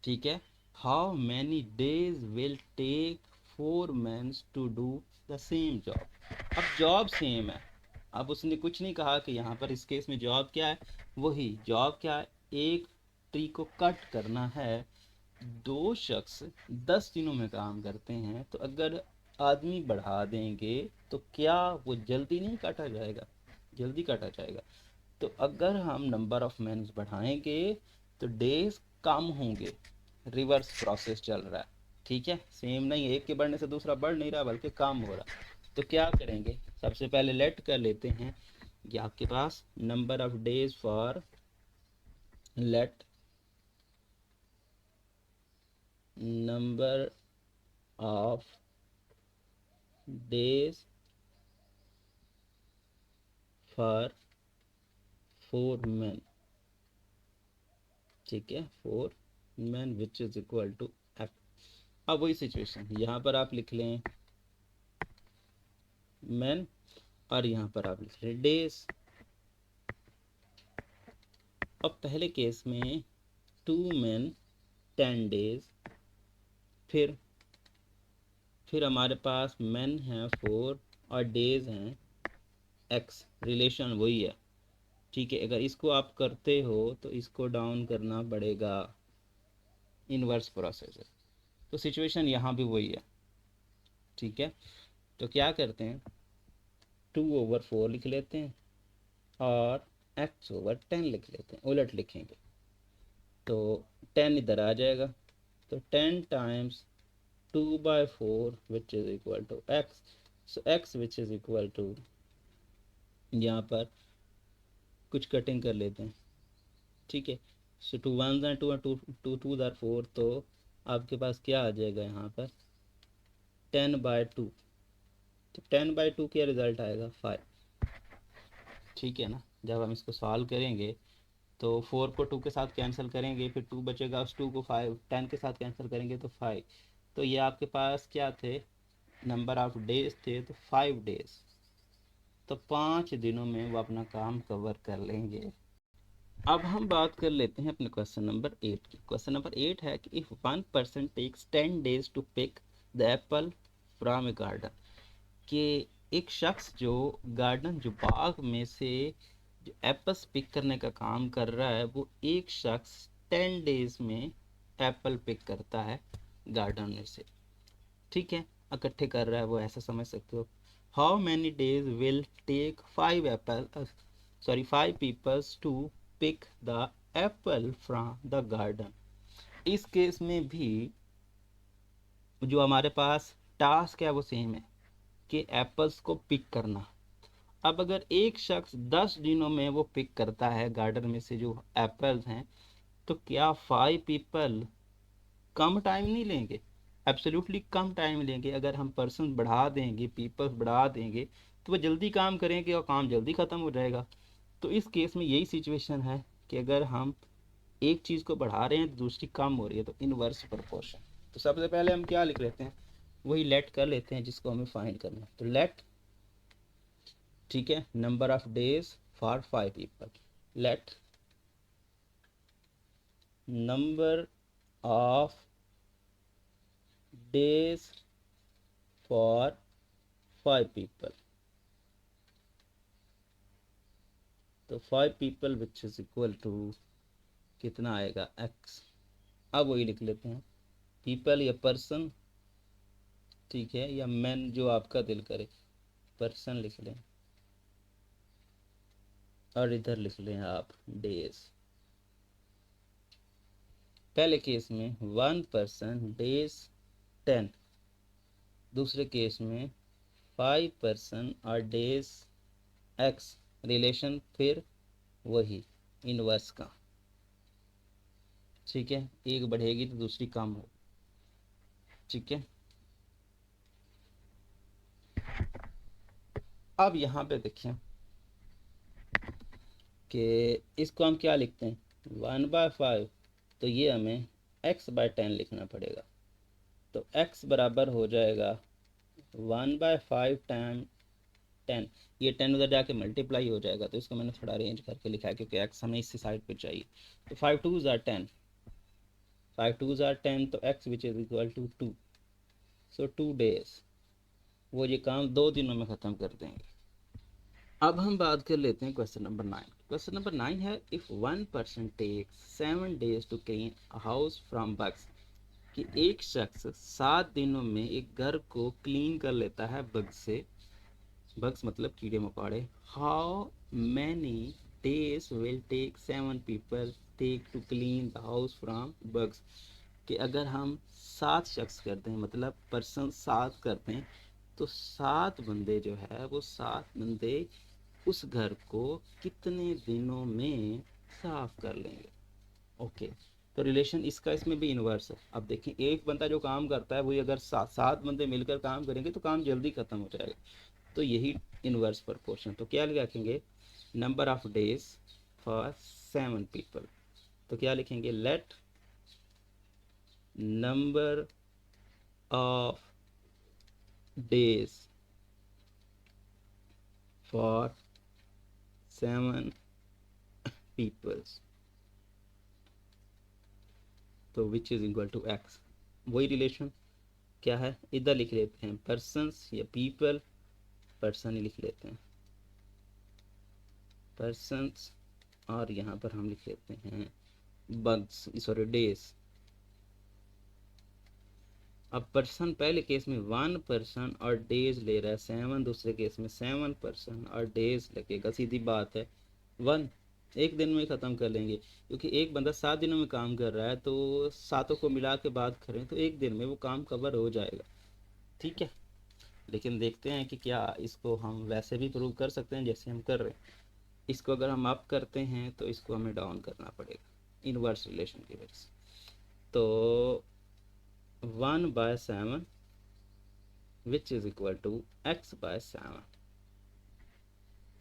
ठीक है। How many days will take 4 mens to do the same job. अब जॉब सेम है, अब उसने कुछ नहीं कहा कि यहाँ पर इस केस में जॉब क्या है, वही जॉब क्या है, एक ट्री को कट करना है। 2 शख्स 10 दिनों में काम करते हैं, तो अगर आदमी बढ़ा देंगे तो क्या वो जल्दी नहीं काटा जाएगा, जल्दी काटा जाएगा। तो अगर हम नंबर ऑफ मैन बढ़ाएंगे तो डेज कम होंगे, रिवर्स प्रोसेस चल रहा है, ठीक है। सेम नहीं, एक के बढ़ने से दूसरा बढ़ नहीं रहा बल्कि कम हो रहा। तो क्या करेंगे, सबसे पहले लेट कर लेते हैं कि आपके पास number of days for let number of days for 4 men, ठीक है, 4 men which is equal to f। अब वही सिचुएशन यहाँ पर आप लिख लें men, और यहाँ पर आप लिख लें डेज। अब पहले केस में 2 men 10 डेज, फिर हमारे पास men हैं 4 और डेज हैं x, रिलेशन वही है, ठीक है। अगर इसको आप करते हो तो इसको डाउन करना पड़ेगा, इनवर्स प्रोसेस है। तो सिचुएशन यहाँ भी वही है, ठीक है। तो क्या करते हैं, 2/4 लिख लेते हैं और x/10 लिख लेते हैं, उलट लिखेंगे तो 10 इधर आ जाएगा, तो 10 times 2/4 which is equal to x। So x which is equal to, यहाँ पर कुछ कटिंग कर लेते हैं, ठीक है। सो 2 1s हैं 2 और 2 2 2 4, तो आपके पास क्या आ जाएगा यहाँ पर 10/2, तो 10/2 क्या रिजल्ट आएगा 5, ठीक है ना। जब हम इसको सॉल्व करेंगे तो 4 को 2 के साथ कैंसिल करेंगे, फिर 2 बचेगा, उस 2 को 5 10 के साथ कैंसिल करेंगे तो 5। तो ये आपके पास क्या थे, नंबर ऑफ डेज थे, तो 5 डेज, तो 5 दिनों में वो अपना काम कवर कर लेंगे। अब हम बात कर लेते हैं अपने क्वेश्चन नंबर 8 की। क्वेश्चन नंबर 8 है कि if 1 person takes 10 days to pick the apple from a garden, कि एक शख्स जो गार्डन, जो बाग में से जो एप्पल्स पिक करने का काम कर रहा है, वो एक शख्स 10 days में एप्पल पिक करता है गार्डन में से। ठीक है, इकट्ठे कर रहा है वो, ऐसा समझ सकते हो। How many days will take 5 peoples to pick the apple from the garden. इस केस में भी जो हमारे पास टास्क है वो सेम है कि एप्पल्स को पिक करना। अब अगर एक शख्स 10 दिनों में वो पिक करता है गार्डन में से जो एप्पल्स हैं, तो क्या 5 पीपल कम टाइम नहीं लेंगे? एब्सोल्युटली कम टाइम लेंगे। अगर हम पर्सन बढ़ा देंगे, पीपल्स बढ़ा देंगे, तो वो जल्दी काम करेंगे और काम जल्दी ख़त्म हो जाएगा। तो इस केस में यही सिचुएशन है कि अगर हम एक चीज़ को बढ़ा रहे हैं तो दूसरी कम हो रही है, तो इनवर्स प्रोपोर्शन। तो सबसे पहले हम क्या लिख लेते हैं, वही लेट कर लेते हैं जिसको हमें फाइंड करना है। तो लेट, ठीक है, number of days for 5 people, let number of days for 5 people. तो 5 people which is equal to कितना आएगा, एक्स। अब वही लिख लेते हैं, पीपल या पर्सन, ठीक है, या मैन, जो आपका दिल करे, पर्सन लिख लें और इधर लिख लें आप डेज। पहले केस में 1 पर्सन डेज 10, दूसरे केस में 5 पर्सन और डेज एक्स। रिलेशन फिर वही इनवर्स का, ठीक है, एक बढ़ेगी तो दूसरी कम हो। ठीक है, अब यहाँ पे देखें कि इसको हम क्या लिखते हैं, 1/5, तो ये हमें x/10 लिखना पड़ेगा। तो x बराबर हो जाएगा 1/5 टाइम 10। ये 10 उधर जाके मल्टीप्लाई हो जाएगा, तो इसको मैंने थोड़ा अरेंज करके लिखा है क्योंकि x हमें इसी साइड पे चाहिए। तो 5 2 ज़ार 10, 5 2 ज़ार 10, तो x which is equal to 2। So 2 days, वो ये काम 2 दिनों में ख़त्म कर देंगे। अब हम बात कर लेते हैं क्वेश्चन नंबर 9। क्वेश्चन नंबर 9 है if 1 person takes 7 days to clean a house from bugs, कि एक शख्स 7 दिनों में एक घर को क्लीन कर लेता है बग से। बग्स मतलब कीड़े मकोड़े। How many days will take 7 people take to clean the house from bugs, कि अगर हम 7 शख्स करते हैं, मतलब पर्सन 7 करते हैं, तो 7 बंदे जो है वो 7 बंदे उस घर को कितने दिनों में साफ कर लेंगे। ओके, तो रिलेशन इसका इसमें भी इन्वर्स है। अब देखें, एक बंदा जो काम करता है वही अगर 7 बंदे मिलकर काम करेंगे तो काम जल्दी खत्म हो जाएगा। तो यही इन्वर्स प्रोपोर्शन। तो क्या लिखेंगे, number of days for 7 people. तो क्या लिखेंगे, let number of days for 7 peoples, तो which is equal to x. वही रिलेशन क्या है, इधर लिख लेते हैं पर्सन्स या पीपल, पर्सन ही लिख लेते हैं पर्सन्स, और यहाँ पर हम लिख लेते हैं बग्स, सॉरी डेज। अब पर्सन पहले केस में 1 पर्सन और डेज ले रहा है 7, दूसरे केस में 7 पर्सन और डेज लगेगा। सीधी बात है, 1 एक दिन में ख़त्म कर लेंगे, क्योंकि एक बंदा 7 दिनों में काम कर रहा है, तो सातों को मिला के बात करें तो एक दिन में वो काम कवर हो जाएगा। ठीक है, लेकिन देखते हैं कि क्या इसको हम वैसे भी प्रूव कर सकते हैं जैसे हम कर रहे हैं। इसको अगर हम अप करते हैं तो इसको हमें डाउन करना पड़ेगा इनवर्स रिलेशन की वजह से। तो 1/7 विच इज़ इक्वल टू x/7।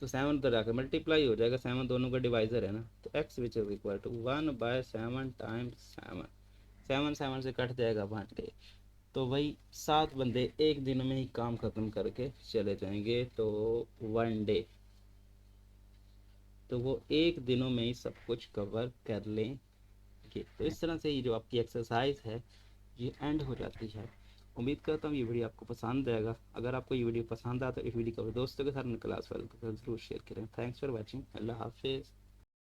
तो 7 उधर आकर मल्टीप्लाई हो जाएगा, 7 दोनों का डिवाइजर है ना, तो x which is equal to 1/7 times 7। 7 7 से कट जाएगा 1 डे, तो वही 7 बंदे एक दिन में ही काम ख़त्म करके चले जाएंगे, तो 1 डे। तो वो एक दिनों में ही सब कुछ कवर कर लेंगे। तो इस तरह से ये जो आपकी एक्सरसाइज है ये एंड हो जाती है। उम्मीद करता हूँ ये वीडियो आपको पसंद आएगा। अगर आपको ये वीडियो पसंद आया तो इस वीडियो को दोस्तों के साथ, क्लास वालों के साथ जरूर शेयर करें। Thanks for watching. अल्लाह हाफिज़।